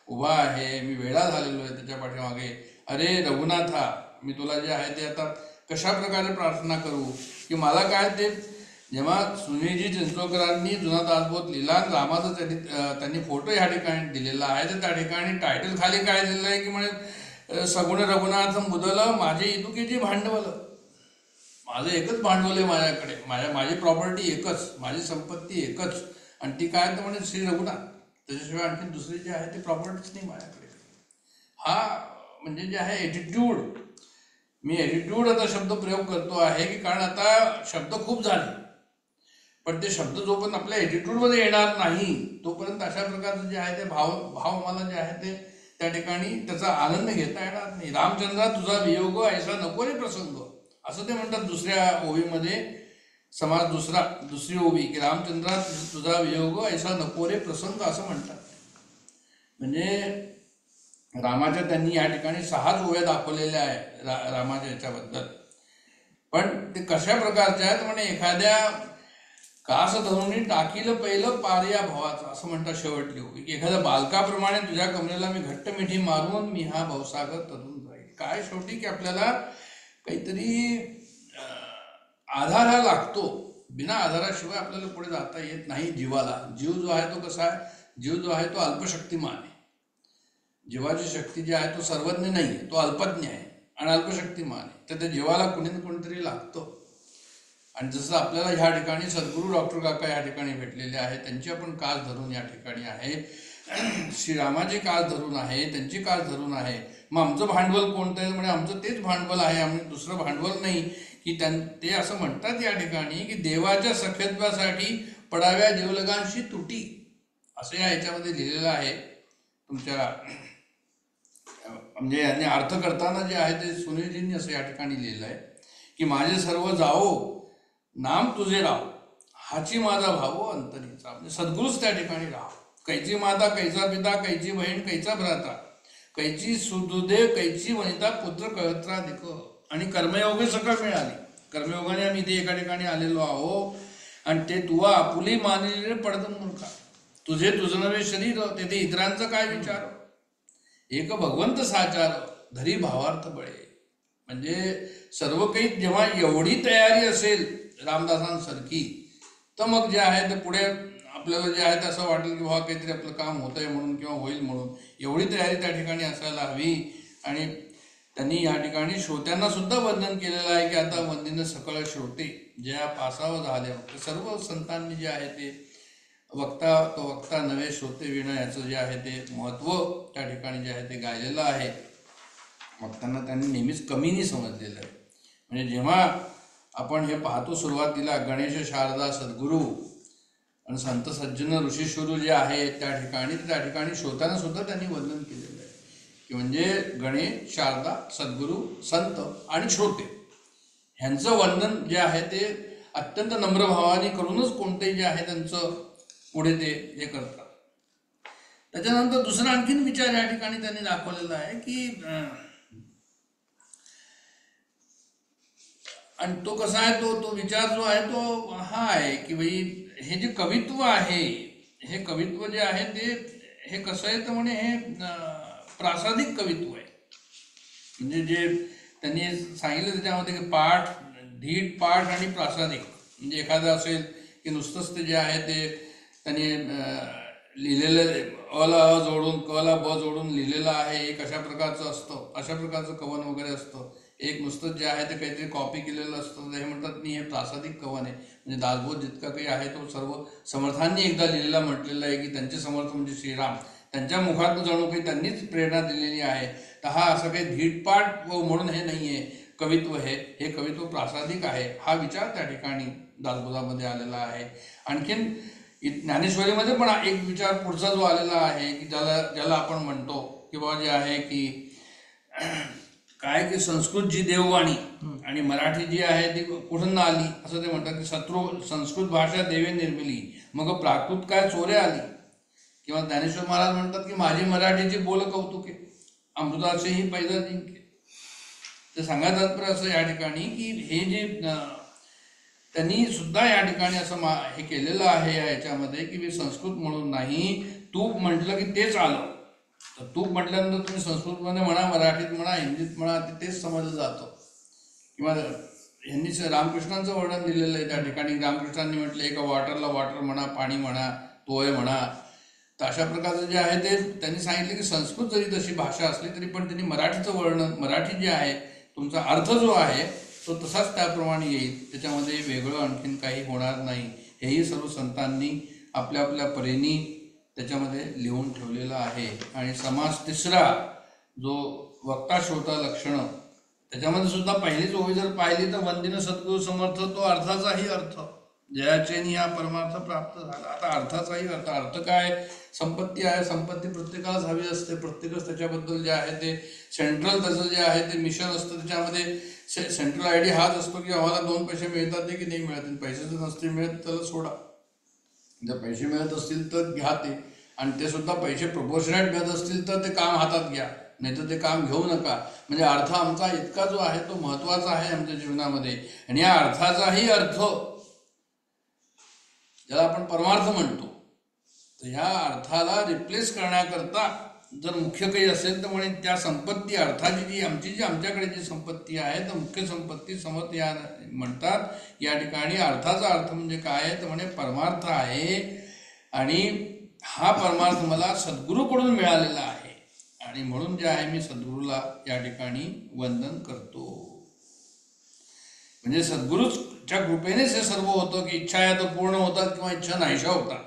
उभा आहे, मी वेळा झालेलो आहे त्याच्या पाठीमागे. अरे रघुनाथा, मी तुला जे आहे ते आता कशा प्रकारे प्रार्थना करू की मला काय ते, जेव्हा सुनीलजी चिंचोकरांनी जुना दासबोध लिहिला, रामाचं त्यांनी फोटो ह्या ठिकाणी दिलेला आहे, तर त्या ठिकाणी टायटल खाली काय दिलेलं आहे की म्हणे सगुण रघुनाथ मुदल माझे इतुकीची भांडवल. माझं एकच भांडवल आहे माझ्याकडे, माझी प्रॉपर्टी एकच, माझी संपत्ती एकच, आणि ती काय तर म्हणजे श्री रघुनाथ. त्याच्याशिवाय आणखी दुसरी जी आहे ती प्रॉपर्टीच नाही माझ्याकडे. हा म्हणजे जे आहे एटिट्यूड, मी एटिट्यूड आता शब्द प्रयोग करतो आहे की कारण आता शब्द खूप झाले, पण ते शब्द जोपर्यंत आपल्या एटिट्यूडमध्ये येणार नाही तोपर्यंत अशा प्रकारचं जे आहे ते भाव मला जे आहे ते त्या ठिकाणी त्याचा आनंद घेता येणार नाही. रामचंद्रा तुझा वियोग ऐसा नको रे प्रसंग, असं ते म्हणतात दुसऱ्या ओवीमध्ये. समाज दुसरी ओवी की रामचंद्रा तुझा वियोग ऐसा नको रे प्रसंग असं म्हणतात. म्हणजे रामाच्या त्यांनी या ठिकाणी 6 ओव्या दाखवलेल्या आहे रामाच्या याच्याबद्दल. पण ते कशा प्रकारच्या आहेत म्हणे, एखाद्या कास धरून टाकील पहिलं पार्या भावाचा, असं म्हणतात शेवटली ओवी की एखाद्या बालकाप्रमाणे तुझ्या कमरेला मी घट्ट मिठी मारून मी हा भवसागर तरून जाईल. काय शेवटी की आपल्याला काहीतरी आधार हा लागतो, बिना आधाराशिवाय आपल्याला पुढे जाता येत नाही जीवाला. जीव जो आहे तो कसा आहे, जीव जो आहे तो अल्पशक्तिमान आहे. जीवाची शक्ती जी आहे तो सर्वज्ञ नाही आहे, तो अल्पज्ञ आहे आणि अल्पशक्तिमान आहे. तर त्या जीवाला कुणी ना कोणीतरी लागतं. आणि जसं आपल्याला ह्या ठिकाणी सद्गुरू डॉक्टर काका या ठिकाणी भेटलेले आहेत, त्यांची आपण कास धरून या ठिकाणी आहे, श्रीरामाची कास धरून आहे, त्यांची कास धरून आहे. मग आमचं भांडवल कोणतं आहे म्हणजे आमचं तेच भांडवल आहे, आम्ही दुसरं भांडवल नाही. की ते असं म्हणतात या ठिकाणी की देवाच्या सख्यत्वासाठी पडाव्या देवलगांशी तुटी, असं या ह्याच्यामध्ये लिहिलेलं आहे. तुमच्या म्हणजे यांनी अर्थ करताना जे आहे ते सुनीलजींनी असं या ठिकाणी लिहिलं आहे की माझे सर्व जाओ नाम तुझे राव, हाची माझा भावो अंतरीचा. म्हणजे सद्गुरूच त्या ठिकाणी राहा. कैची माता कैचा पिता, कैची बहीण कैचा भ्राता, कैची सुदुदे कैची वनिता पुत्र कळत्रा दिक. आणि कर्मयोगे सकळ मिळाली, कर्मयोगाने आम्ही इथे एका ठिकाणी आलेलो आहो. आणि ते तुवा आपुली मानलेले पडत मूर्खा, तुझे तुझं नवे शरीर तेथे इतरांचं काय विचार, एक भगवंत साचार धरी भावार्थ बळे. म्हणजे सर्व काही जेव्हा एवढी तयारी असेल रामदासांसारखी, तर मग जे आहे ते पुढे आपल्याला जे आहे ते असं वाटेल की व्हा काहीतरी आपलं काम होत आहे म्हणून किंवा होईल म्हणून, एवढी तयारी त्या ठिकाणी असायला हवी. आणि त्यांनी या ठिकाणी श्रोत्यांना सुद्धा वंदन केलेलं आहे की आता वंदिन सकळ श्रोते ज्या पासावं झाले. सर्व संतांनी जे आहे ते वक्ता तो वक्ता नवे श्रोते विणं याचं जे आहे ते महत्त्व त्या ठिकाणी जे आहे ते गायलेलं आहे. वक्तांना त्यांनी नेहमीच कमी नाही समजलेलं आहे. म्हणजे जेव्हा आपण हे पाहतो सुरुवातीला गणेश शारदा सद्गुरू आणि संत सज्जन ऋषीश्वरू जे आहे त्या ठिकाणी श्रोत्यांना सुद्धा त्यांनी वंदन केलेलं आहे की म्हणजे गणेश शारदा सद्गुरू संत आणि श्रोते ह्यांचं वंदन जे आहे ते अत्यंत नम्र भावाने करूनच कोणतेही जे आहे त्यांचं पुढे ते हे करतात. त्याच्यानंतर दुसरा आणखीन विचार या ठिकाणी त्यांनी दाखवलेला आहे की आणि तो कसा आहे, तो विचार जो आहे तो हा आहे की भाई हे जे कवित्व आहे, हे कवित्व जे आहे ते हे कसं आहे तर म्हणे हे प्रासादिक कवित्व आहे. म्हणजे जे त्यांनी सांगितलं त्याच्यामध्ये की पाठ, धीट पाठ आणि प्रासादिक. म्हणजे एखादं असेल की नुसतंच ते जे आहे ते त्यांनी लिहिलेलं अला अ जोडून क ला ब जोडून लिहिलेलं आहे, एक अशा प्रकारचं असतं, अशा प्रकारचं कवन वगैरे असतं. एक नुसतं जे आहे ते काहीतरी कॉपी केलेलं असतं, हे म्हणतात मी हे प्रासादिक कवन आहे. म्हणजे दासबोध जितका काही आहे तो सर्व समर्थांनी एकदा लिहिलेला म्हटलेला आहे की त्यांचे समर्थ म्हणजे श्रीराम, त्यांच्या मुखातून जणू काही त्यांनीच प्रेरणा दिलेली आहे. तर हा असं काही धीटपाट म्हणून हे नाही आहे कवित्व, हे कवित्व प्रासादिक आहे, हा विचार त्या ठिकाणी दासबोधामध्ये आलेला आहे. आणखीन ज्ञानेश्वरीमध्ये पण एक विचार पुढचा जो आलेला आहे की ज्याला आपण म्हणतो किंवा जे आहे की काय की संस्कृत जी देववाणी आणि मराठी जी आहे ती कुठून आली असं ते म्हणतात की संस्कृत भाषा देवे निर्मिली, मग प्राकृत काय चोरे आली. किंवा ज्ञानेश्वर महाराज म्हणतात की माझी मराठीची बोल कौतुके, अमृताचेही पैदा जिंके. ते सांगायचं तात्पर्य असं या ठिकाणी की हे जे त्यांनी सुद्धा या ठिकाणी असं हे केलेलं आहे याच्यामध्ये की संस्कृत म्हणून नाही, तूप म्हटलं की तेच आलं. तर तूप म्हटल्यानंतर तुम्ही संस्कृतमध्ये म्हणा, मराठीत म्हणा, हिंदीत म्हणा, तेच समजलं जातं. किंवा यांनी रामकृष्णांचं वर्णन दिलेलं आहे त्या ठिकाणी. रामकृष्णांनी म्हटलं एका वॉटरला वॉटर म्हणा, पाणी म्हणा, तोय म्हणा. तर अशा प्रकारचं जे आहे ते त्यांनी सांगितलं की संस्कृत जरी तशी भाषा असली तरी पण त्यांनी मराठीचं वर्णन, मराठी जे आहे तुमचा अर्थ जो आहे तो तसाच त्याप्रमाणे येईल, त्याच्यामध्ये वेगळं आणखीन काही होणार नाही. हेही सर्व संतांनी आपल्या आपल्या परीने त्याच्यामध्ये लिहून ठेवलेलं आहे. आणि समास तिसरा जो वक्ता श्रोता लक्षणं, त्याच्यामध्ये सुद्धा पहिलीच ओवी जर पाहिली तर वंदिन सद्गुरु समर्थ, तो अर्थाचाही अर्थ जयाचेनी हा परमार्थ प्राप्त झाला. आता अर्थाचाही अर्थ काय, संपत्ती आहे, संपत्ती प्रत्येकालाच हवी असते, प्रत्येकच त्याच्याबद्दल जे आहे ते सेंट्रल त्याचं जे आहे ते मिशन असतं. त्याच्यामध्ये सेंट्रल आयडिया हाच असतो की आम्हाला 2 पैसे मिळतात ते की नाही मिळत. पैसे जर नसतील मिळत त्याला सोडा, जर पैसे मिळत असतील तर घ्या ते, आणि ते सुद्धा पैसे प्रोपोर्शनेट मिळत असतील तर ते काम हातात घ्या, नाही तर ते काम घेऊ नका. म्हणजे अर्थ आमचा इतका जो आहे तो महत्त्वाचा आहे आमच्या जीवनामध्ये. आणि या अर्थाचाही अर्थ ज्याला आपण परमार्थ म्हणतो, तर ह्या अर्थाला रिप्लेस करण्याकरता जर मुख्य काही असेल तर म्हणे त्या संपत्ती, अर्थाची जी आमच्याकडे जी संपत्ती आहे तर मुख्य संपत्ती समर्थ या म्हणतात. या ठिकाणी अर्थाचा अर्थ म्हणजे काय आहे तर म्हणे परमार्थ आहे. आणि हा परमार्थ मला सद्गुरूकडून मिळालेला आहे आणि म्हणून जे आहे मी सद्गुरूला या ठिकाणी वंदन करतो. म्हणजे सद्गुरूच्या कृपेनेच हे सर्व होतं की इच्छा या तर पूर्ण होतात किंवा इच्छा नाहीशा होतात.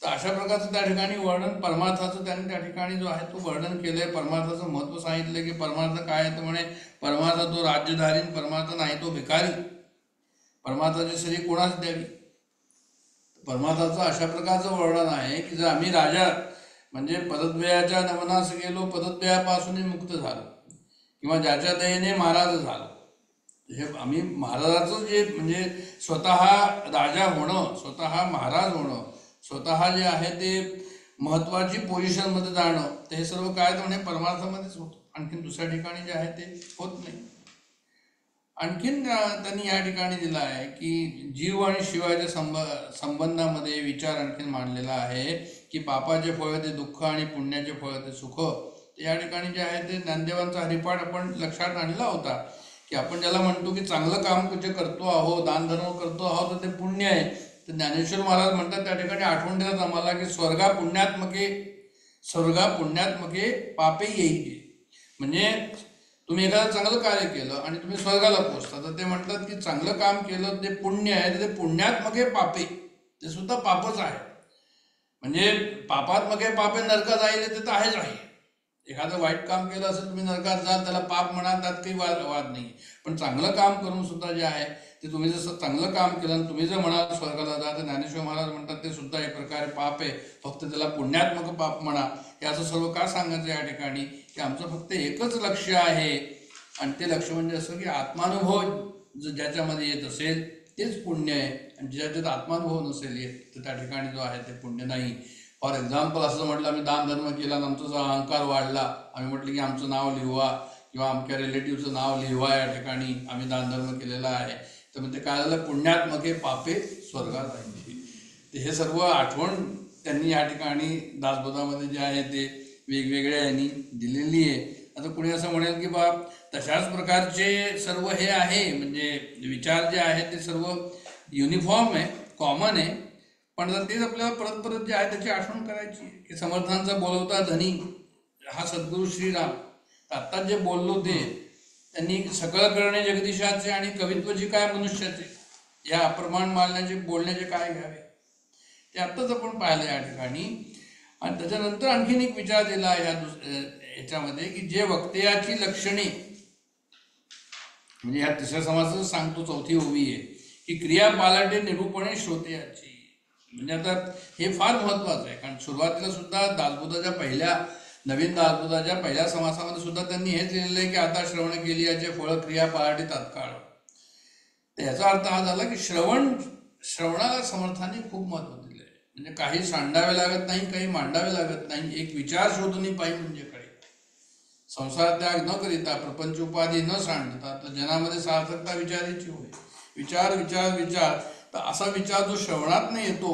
तर अशा प्रकारचं त्या ठिकाणी वर्णन परमार्थाचं त्यांनी त्या ठिकाणी जो आहे तो वर्णन केलंय. परमार्थाचं महत्त्व सांगितलंय की परमार्थ काय आहे तर म्हणे परमार्थ तो राज्यधारीन, परमार्थ नाही तो भिकारी, परमार्थाची सरी कोणाच द्यावी. परमार्थाचं अशा प्रकारचं वर्णन आहे की जर आम्ही राजा म्हणजे पदद्वयाच्या नमनास गेलो, पदद्वयापासूनही मुक्त झालो, किंवा ज्याच्या दयेने महाराज झालो, हे आम्ही महाराजाचं जे म्हणजे स्वतः राजा होणं, स्वतः महाराज होणं, स्वतः जे आहे ते महत्त्वाची पोझिशनमध्ये जाणं, ते हे सर्व काय तर म्हणे परमार्थामध्येच होतं. आणखीन दुसऱ्या ठिकाणी जे आहे ते होत नाही. आणखीन त्यांनी या ठिकाणी दिला आहे की जीव आणि शिवाच्या संबंधामध्ये विचार आणखीन मांडलेला आहे की पापाचे फळ ते दुःख आणि पुण्याचे फळ ते सुख. या ठिकाणी जे आहे ते ज्ञानदेवांचा हरिपाठ आपण लक्षात आणला होता की आपण ज्याला म्हणतो की चांगलं काम जे करतो आहोत, दानधर्म करतो आहोत तर ते पुण्य आहे. तर ज्ञानेश्वर महाराज म्हणतात त्या ठिकाणी आठवण देतात आम्हाला की स्वर्गा पुण्यात्मके पापे येईल. म्हणजे तुम्ही एखादं चांगलं कार्य केलं आणि तुम्ही स्वर्गाला पोहोचता, तर ते म्हणतात की चांगलं काम केलं ते पुण्य आहे, तर ते पुण्यात्मके पापे, ते सुद्धा पापच आहे. म्हणजे पापात्मके पापे नरकात जाईल ते तर आहेच आहे. एखादं वाईट काम केलं असेल तुम्ही नरकात जाल, त्याला पाप म्हणा, त्यात काही वाद नाही. पण चांगलं काम करून सुद्धा जे आहे ते तुम्ही जसं चांगलं काम केलं आणि तुम्ही जर म्हणाल स्वर्गाला जा, तर ज्ञानेश्वर महाराज म्हणतात ते सुद्धा एक प्रकारे पाप आहे, फक्त त्याला पुण्यात्मक पाप म्हणा. हे असं सर्व का सांगायचं या ठिकाणी की आमचं फक्त एकच लक्ष्य आहे, आणि ते लक्ष्य म्हणजे असं की आत्मानुभव ज्याच्यामध्ये येत असेल तेच पुण्य आहे. आणि ज्याच्यात आत्मानुभव नसेल येत तर त्या ठिकाणी जो आहे ते पुण्य नाही. फॉर एक्झाम्पल असं म्हटलं आम्ही दान धर्म केला आणि आमचा जो अहंकार वाढला, आम्ही म्हटलं की आमचं नाव लिहवा किंवा आमच्या रिलेटिव्हचं नाव लिहवा, या ठिकाणी आम्ही दान धर्म केलेला आहे, तर मग ते काय झालं, पुण्यात्मके पापे स्वर्गात जायचे. ते हे सर्व आठवण त्यांनी या ठिकाणी दासबोधामध्ये जे आहे ते वेगवेगळ्या यांनी दिलेली आहे. आता कुणी असं म्हणेल की बा तशाच प्रकारचे सर्व हे आहे, म्हणजे विचार जे आहेत ते सर्व युनिफॉर्म आहे, कॉमन आहे, पण जर तेच आपल्याला परत परत जे आहे त्याची आठवण करायची आहे की समर्थांचा बोलवता धनी हा सद्गुरू श्रीराम. आत्ता जे बोललो ते त्यांनी सकळ करणे जगदीशाचे आणि कवित्वची काय मनुष्याचे, या अप्रमाण मानण्याचे बोलण्याचे काय घ्यावे, ते आत्ताच आपण पाहिलं या ठिकाणी. आणि त्याच्यानंतर आणखीन एक विचार दिला याच्यामध्ये की जे वक्तयाची लक्षणे, म्हणजे ह्या तिसऱ्या समासाचं सांगतो, चौथी ओवी आहे की क्रिया पालटे निरूपणे श्रोतेयाची. म्हणजे आता हे फार महत्वाचं आहे, कारण सुरुवातीला सुद्धा दासबोधाच्या नवीन दासबोधाच्या पहिल्या समासामध्ये सुद्धा त्यांनी हेच लिहिलेलं आहे की आता श्रवण केली याचे फळ क्रिया पालटे तात्काळ. त्याचा अर्थ हा झाला की श्रवणाला समर्थांनी खूप महत्व दिलं आहे. म्हणजे काही सांडावे लागत नाही, काही मांडावे लागत नाही, एक विचार शोधून पाहिजे म्हणजे कळे. संसार त्याग न करिता प्रपंच उपाधी न सांडता तर जनामध्ये सार्थकता विचारायची होय. विचार विचार विचार, तर असा विचार जो श्रवणात नाही येतो,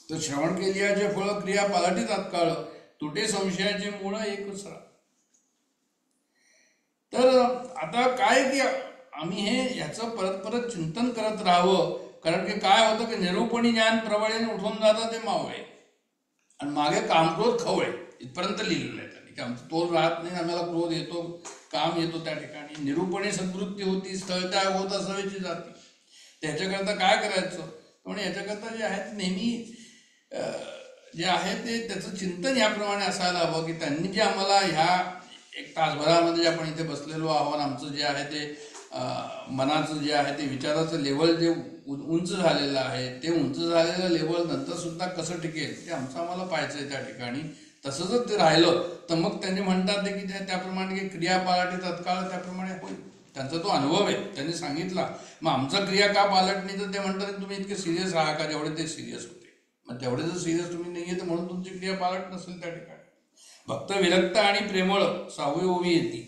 तर श्रवण केल्याचे फळ क्रिया पालटी तात्काळ, तुटे संशयाचे मूळ एकच राहा. तर आता काय की आम्ही ह्याचं परत परत चिंतन करत राहावं, कारण की काय होतं की निरूपणी ज्ञान प्रबळेने उठून जातं ते मावळे आणि मागे कामक्रोध खवळे, इथपर्यंत लिहिलेलं आहे त्यांनी की आमचं तोल राहत नाही, आम्हाला क्रोध येतो, काम येतो. त्या ठिकाणी निरूपणी सद्वृत्ती होती, स्थळत्याग होता, सवेची जाती. त्याच्याकरता काय करायचं, म्हणजे याच्याकरता जे आहे नेहमी जे आहे ते त्याचं चिंतन याप्रमाणे असायला हवं की त्यांनी जे आम्हाला ह्या एक तासभरामध्ये जे आपण इथे बसलेलो आहोत, आमचं जे आहे ते मनाचं जे आहे ते विचाराचं लेवल जे उंच झालेलं आहे, ते उंच झालेलं लेवल नंतर सुद्धा कसं टिकेल ते आमचं आम्हाला पाहायचं आहे त्या ठिकाणी. तसं जर ते राहिलं तर मग त्यांनी म्हणतात की त्याप्रमाणे की क्रिया पालटे तत्काळ त्याप्रमाणे होईल. त्यांचा तो अनुभव आहे, त्यांनी सांगितला. मग आमचा क्रिया का पालट नाही, तर ते म्हणतात तुम्ही इतके सिरियस राहा का, जेवढे ते सिरियस होते. मग तेवढे जर सिरियस तुम्ही नाही आहे तर म्हणून तुमची क्रिया पालट नसेल त्या ठिकाणी. भक्त विरक्त आणि प्रेमळ 6वी ओवी येते.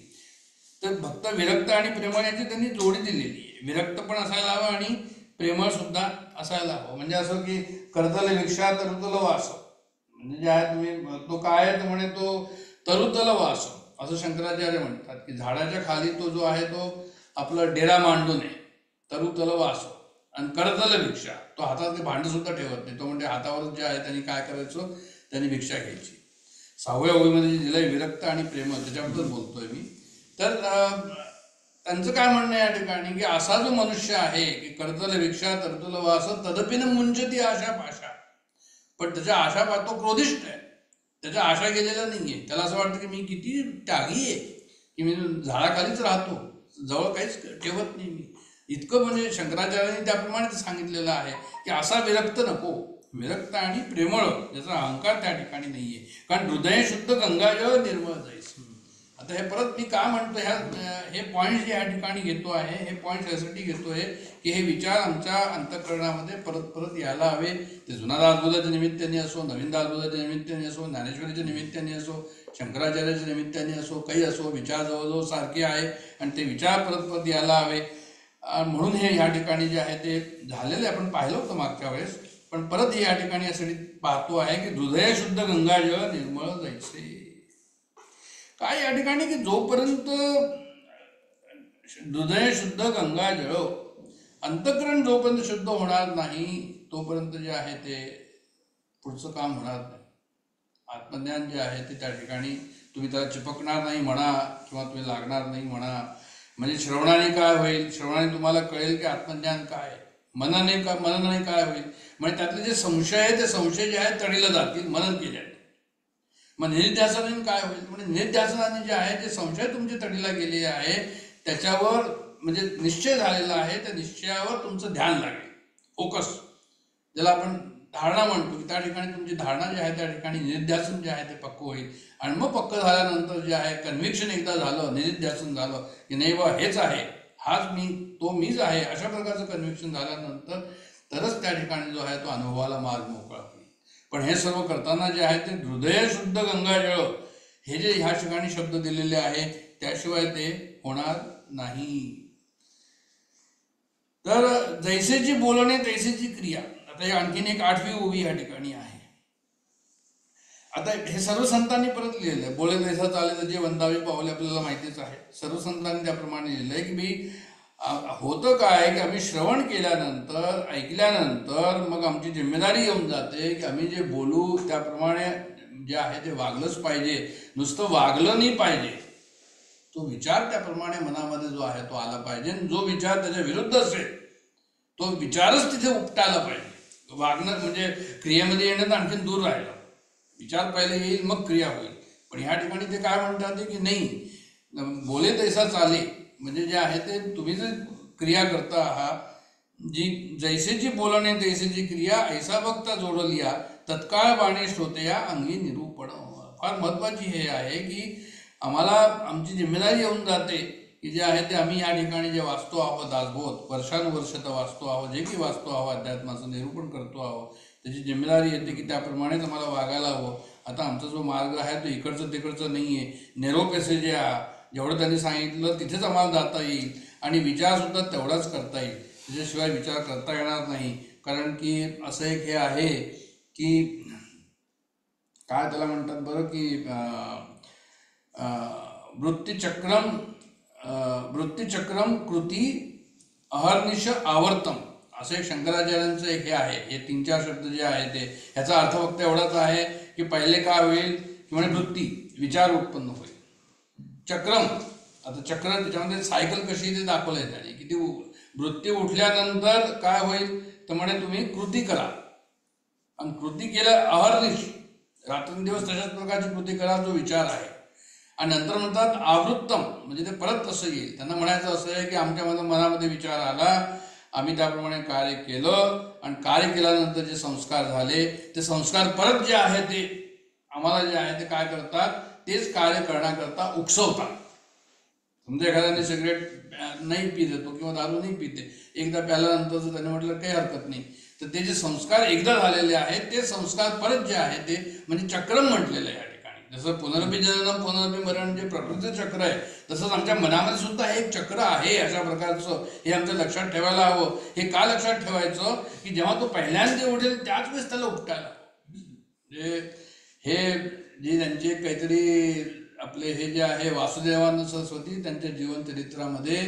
तर भक्त विरक्त आणि प्रेमळ याची त्यांनी जोडी दिलेली आहे. विरक्त पण असायला हवं आणि प्रेमळ सुद्धा असायला हवं. म्हणजे असं की करतल भिक्षा तरुतल वास, म्हणजे जे आहे तुम्ही तो काय आहे तर म्हणे तो तरुतल वास, असं शंकराचार्य म्हणतात की झाडाच्या खाली तो जो आहे तो आपला डेरा मांडून आहे, तरुतल वास. आणि करतल भिक्षा, तो हातात ते भांडं सुद्धा ठेवत नाही, तो म्हणजे हातावर जे आहे त्यांनी काय करायचं, त्यांनी भिक्षा घ्यायची. 6व्या ओळीमध्ये जे दिलंय विरक्त आणि प्रेमळ, त्याच्याबद्दल बोलतोय मी. तर त्यांचं काय म्हणणं या ठिकाणी की असा जो मनुष्य आहे की करतल भिक्षा तरतुल वास तदपिन मुंजती आशा पाशा, पण त्याच्या आशा तो क्रोधिष्ट आहे, त्याच्या आशा गेलेल्या नाहीये. त्याला असं वाटतं की मी किती त्यागी आहे, की मी झाडाखालीच राहतो, जवळ काहीच ठेवत नाही मी. इतकं म्हणजे शंकराचार्यांनी त्याप्रमाणे सांगितलेलं आहे की असा विरक्त नको, विरक्त आणि प्रेमळ, ज्याचा अहंकार त्या ठिकाणी नाहीये. कारण हृदय शुद्ध गंगाजळ निर्मळ जाईस. आता हे परत मी का म्हणतो, हे पॉईंट जे या ठिकाणी घेतो आहे, हे पॉईंट यासाठी घेतोय की हे विचार आमच्या अंतःकरणामध्ये परत परत यायला हवे. ते जुना दासबोधाच्या निमित्ताने असो, नवीन दासबोधाच्या निमित्ताने असो, ज्ञानेश्वरीच्या निमित्ताने असो, शंकराचार्याच्या निमित्ताने असो, काही असो, विचार जवळजवळ सारखे आहे आणि ते विचार परत परत यायला हवे. म्हणून हे या ठिकाणी जे आहे ते झालेले आपण पाहिलं होतं मागच्या वेळेस, पण परत हे या ठिकाणी यासाठी पाहतो आहे की हृदय शुद्ध गंगाजळ निर्मळ जायचे. काय या ठिकाणी की जोपर्यंत हृदय शुद्ध गंगाजळ, अंतःकरण जोपर्यंत शुद्ध होणार नाही तोपर्यंत जे आहे ते पुढचं काम होणार नाही. आत्मज्ञान जे आहे ते त्या ठिकाणी तुम्ही त्याला चिपकणार नाही म्हणा किंवा तुम्ही लागणार नाही म्हणा. म्हणजे श्रवणाने काय होईल, श्रवणाने तुम्हाला कळेल की आत्मज्ञान काय आहे. मननाने काय होईल, म्हणजे त्यातले जे संशय आहे ते संशय जे आहेत तडीला जातील मनन केल्याने. मग निध्यासनाने काय होईल, म्हणजे निध्यासनाने जे आहे ते संशय तुमचे तडीला गेलेले आहे, त्याच्यावर म्हणजे निश्चय झालेला आहे, त्या निश्चयावर तुमचं ध्यान लागेल, फोकस, ज्याला आपण धारणा म्हणतो. की त्या ठिकाणी तुमची धारणा जी आहे त्या ठिकाणी निध्यासन जे आहे ते पक्क होईल. आणि मग पक्क झाल्यानंतर जे आहे कन्व्हिक्शन एकदा झालं, निध्यासन झालं की नाही बा हेच आहे, हाच मीच आहे अशा प्रकारचं कन्व्हिक्शन झाल्यानंतर तरच त्या ठिकाणी जो आहे तो अनुभवाला मार्ग मोकळा होईल. पण हे सर्व करताना जे आहे ते हृदय शुद्ध गंगाजळ हे जे ह्या ठिकाणी शब्द दिलेले आहे त्याशिवाय ते होणार नाही. तर जैसेची बोलणे तैसेची क्रिया. आता आणखीन एक 8वी ओवी या ठिकाणी आहे. आता हे सर्व संतांनी परत लिहिलेलं आहे. बोले तैसा चाले तर जे वंदावे पावले आपल्याला माहितीच आहे. सर्व संतांनी त्याप्रमाणे लिहिलं आहे की मी होतं काय की आम्ही श्रवण केल्यानंतर ऐकल्यानंतर मग आमची जिम्मेदारी येऊन जाते की आम्ही जे बोलू त्याप्रमाणे जे आहे ते वागलंच पाहिजे. नुसतं वागलं नाही पाहिजे, तो विचार त्याप्रमाणे मनामध्ये जो आहे तो आला पाहिजे. जो विचार त्याच्या विरुद्ध असेल तो विचारच तिथे उपटायला पाहिजे. वागणं म्हणजे क्रियेमध्ये येणं आणखीन दूर राहिलं. विचार पहिले येईल मग क्रिया होईल. पण ह्या ठिकाणी ते काय म्हणतात की नाही, बोले तैसा चाले म्हणजे जे आहे ते तुम्ही जे क्रिया करता आहात, जी जैसेची बोलणे तैसेची क्रिया ऐसा बघता जोडलिया तत्काळ बाणे श्रोतया अंगी निरूपण. फार महत्वाची हे आहे की आम्हाला आमची जिम्मेदारी येऊन जाते की जे आहे ते आम्ही या ठिकाणी जे वाचतो आहोत दासबोध वर्षानुवर्ष तर वाचतो आहोत, जे की वाचतो आहोत अध्यात्माचं निरूपण करतो आहोत, त्याची जिम्मेदारी येते की त्याप्रमाणेच आम्हाला वागायला हवं. आता आमचा जो मार्ग आहे तो इकडचं तिकडचं नाही आहे. नेरोपेसे जे जेवढं त्यांनी सांगितलं तिथेच आम्हाला जाता येईल आणि विचारसुद्धा तेवढाच करता येईल. त्याच्याशिवाय विचार करता येणार नाही. कारण की असं एक हे आहे की काय त्याला म्हणतात बरं की वृत्तीचक्रम कृती अहर्निश आवर्तम असं एक शंकराचार्यांचं एक हे आहे. हे 3-4 शब्द जे आहे ते ह्याचा अर्थ फक्त एवढाच आहे की पहिले काय होईल की म्हणजे वृत्ती विचार उत्पन्न होईल. चक्रम, आता चक्र त्याच्यामध्ये सायकल कशी ते दाखवलंय त्याने की ती वृत्ती उठल्यानंतर काय होईल तर म्हणे तुम्ही कृती करा आणि कृती केल्या अहर्निश रात्रंदिवस तशाच प्रकारची कृती करा जो विचार आहे. आणि नंतर म्हणतात आवृत्तम म्हणजे ते परत तसं येईल. त्यांना म्हणायचं असं आहे की आमच्या मनामध्ये विचार आला, आम्ही त्याप्रमाणे कार्य केलं आणि कार्य केल्यानंतर जे संस्कार झाले ते संस्कार परत जे आहे ते आम्हाला जे आहे ते काय करतात, तेच कार्य करण्याकरता उकसवतात. समजा एखाद्याने सिगरेट नाही पित येतो किंवा दारू नाही पिते, एकदा प्याल्यानंतर त्याने म्हटलं काही हरकत नाही, तर ते जे संस्कार एकदा झालेले आहेत ते संस्कार परत जे आहे ते म्हणजे चक्रम म्हटलेलं आहे या ठिकाणी. जसं पुनरपी जननम पुनरपी मरण जे प्रकृतीचं चक्र आहे तसंच आमच्या मनामध्ये सुद्धा हे एक चक्र आहे अशा प्रकारचं. हे आमच्या लक्षात ठेवायला हवं. हे का लक्षात ठेवायचं की जेव्हा तो पहिल्यांदा उठेल त्याच वेळेस त्याला उपटायला हवं. हे जे त्यांचे काहीतरी आपले हे जे आहे वासुदेवानंद सरस्वती त्यांच्या जीवन चरित्रामध्ये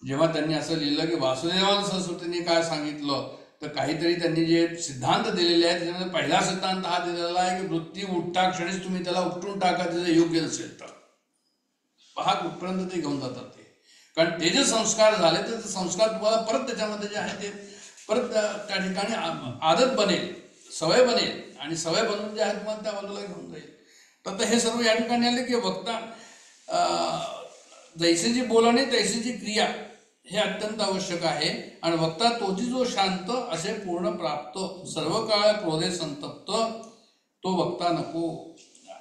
जेव्हा त्यांनी असं लिहिलं की वासुदेवानंद सरस्वतींनी काय सांगितलं तर काहीतरी त्यांनी जे सिद्धांत दिलेले आहेत त्याच्यामध्ये पहिला सिद्धांत हा दिलेला आहे की वृत्ती उठता क्षणीच तुम्ही त्याला उपटून टाका त्याचं योग्य नसेल तर. पहा कुठपर्यंत ते घेऊन जातात ते. कारण ते जे संस्कार झाले तर ते संस्कार तुम्हाला परत त्याच्यामध्ये जे आहे ते परत त्या ठिकाणी आदत बनेल, सवय बनेल आणि सवय बनवून जे आहे तुम्हाला त्या बाजूला घेऊन जाईल. तर हे सर्व या ठिकाणी आले की वक्ता जैसेची बोलणे तैसेची क्रिया हे अत्यंत आवश्यक आहे. आणि वक्ता तोची जो शांत असे पूर्ण प्राप्त सर्व काळ क्रोधे संतप्त तो वक्ता नको.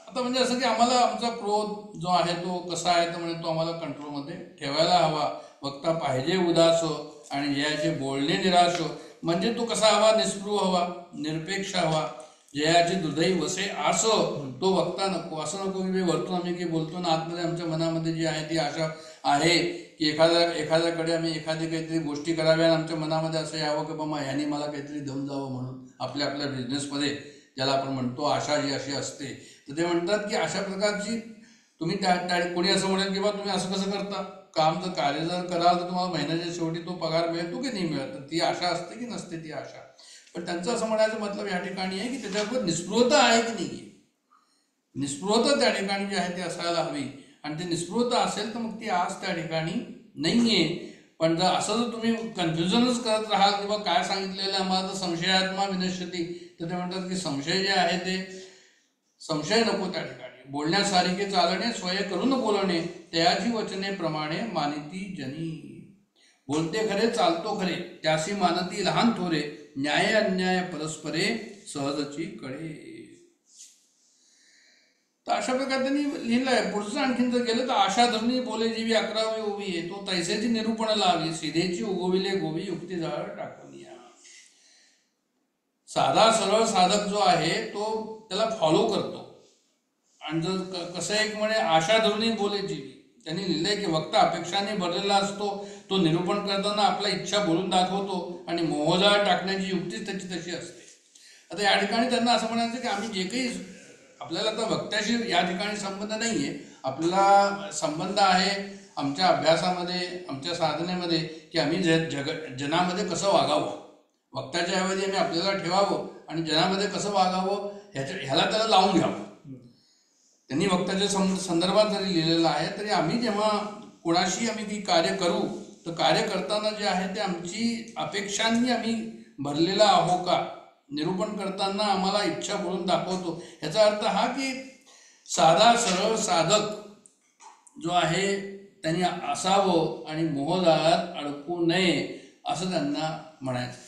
आता म्हणजे असं की आम्हाला आमचा क्रोध जो आहे तो कसा आहे तर म्हणजे तो आम्हाला कंट्रोलमध्ये ठेवायला हवा. वक्ता पाहिजे उदास आणि जयाचे बोलणे निराश म्हणजे तो कसा हवा, निस्पृह हवा, निरपेक्ष हवा, जयाचे हृदय वसे असं तो वक्ता नको. असं नको की वरतून आम्ही काही बोलतो ना आतमध्ये आमच्या मनामध्ये जी आहे ती आशा आहे की एखाद्याकडे आम्ही एखादी काहीतरी गोष्टी कराव्या आणि आमच्या मनामध्ये असं यावं की बाबा ह्याने मला काहीतरी देऊन जावं म्हणून. आपल्या बिझनेसमध्ये ज्याला आपण म्हणतो आशा जी अशी असते तर ते म्हणतात की अशा प्रकारची तुम्ही त्या कोणी असं म्हणेल की बा तुम्ही असं कसं करता, काम जर कार्य जर कराल तर तुम्हाला महिन्याच्या शेवटी तो पगार मिळतो की नाही मिळत, तर ती आशा असते की नसते ती आशा. पण त्यांचं असं म्हणायचं मतलब या ठिकाणी आहे की त्याच्यावर निस्पृहता आहे की नाही. निस्पृहता त्या ठिकाणी जी आहे ती असायला हवी आणि ती निस्पृहता असेल तर मग ती आज त्या ठिकाणी नाहीये. पण जर असं जर तुम्ही कन्फ्युजनच करत राहाल किंवा काय सांगितलेलं आम्हाला तर संशयात्मा विनश्यती, तर ते म्हणतात की संशय जे आहे ते संशय नको त्या ठिकाणी. बोलण्यासारखे चालणे स्वय करून बोलणे त्याची वचने प्रमाणे मानिती जनी. बोलते खरे चालतो खरे त्यासी मानती लहान थोरे न्याय अन्याय परस्परे सहजची कळे. तर अशा प्रकारे त्यांनी लिहिलं आहे. पुढचं आणखीन जर गेलं तर आशा धरणी बोले जीवी 11वी ओवी आहे, तो तैसेची निरूपण लावी सीधेची उगविले गोवी युक्ती जाळ टाकूनिया. साधा सरळ साधक जो आहे तो त्याला फॉलो करतो. आणि जर कसं एक म्हणे आशा धरणी बोले जीवी, त्यांनी लिहिलंय की वक्ता अपेक्षाने भरलेला असतो, तो निरूपण करताना आपला इच्छा बोलून दाखवतो आणि मोहजाळ टाकण्याची युक्तीच त्याची तशी असते. आता या ठिकाणी त्यांना असं म्हणायचं की आम्ही जे काही आपल्याला आता वक्त्याशी या ठिकाणी संबंध नाही आहे, आपला संबंध आहे आमच्या अभ्यासामध्ये, आमच्या साधनेमध्ये, की आम्ही जनामध्ये कसं वागावं, वक्त्याच्या ऐवजी आम्ही आपल्याला ठेवावं आणि जनामध्ये कसं वागावं ह्याला त्याला लावून घ्यावं. त्यांनी वक्त्याच्या संदर्भात जरी लिहिलेलं आहे तरी आम्ही जेव्हा कोणाशी आम्ही ती कार्य करू तर कार्य करताना जे आहे ते आमची अपेक्षांनी आम्ही भरलेला आहो का, निरूपण करताना आम्हाला इच्छा बोलून दाखवतो. याचा अर्थ हा की साधा सरळ साधक जो आहे त्यांनी असावं आणि मोहजाळात अडकू नये असं त्यांना म्हणायचं.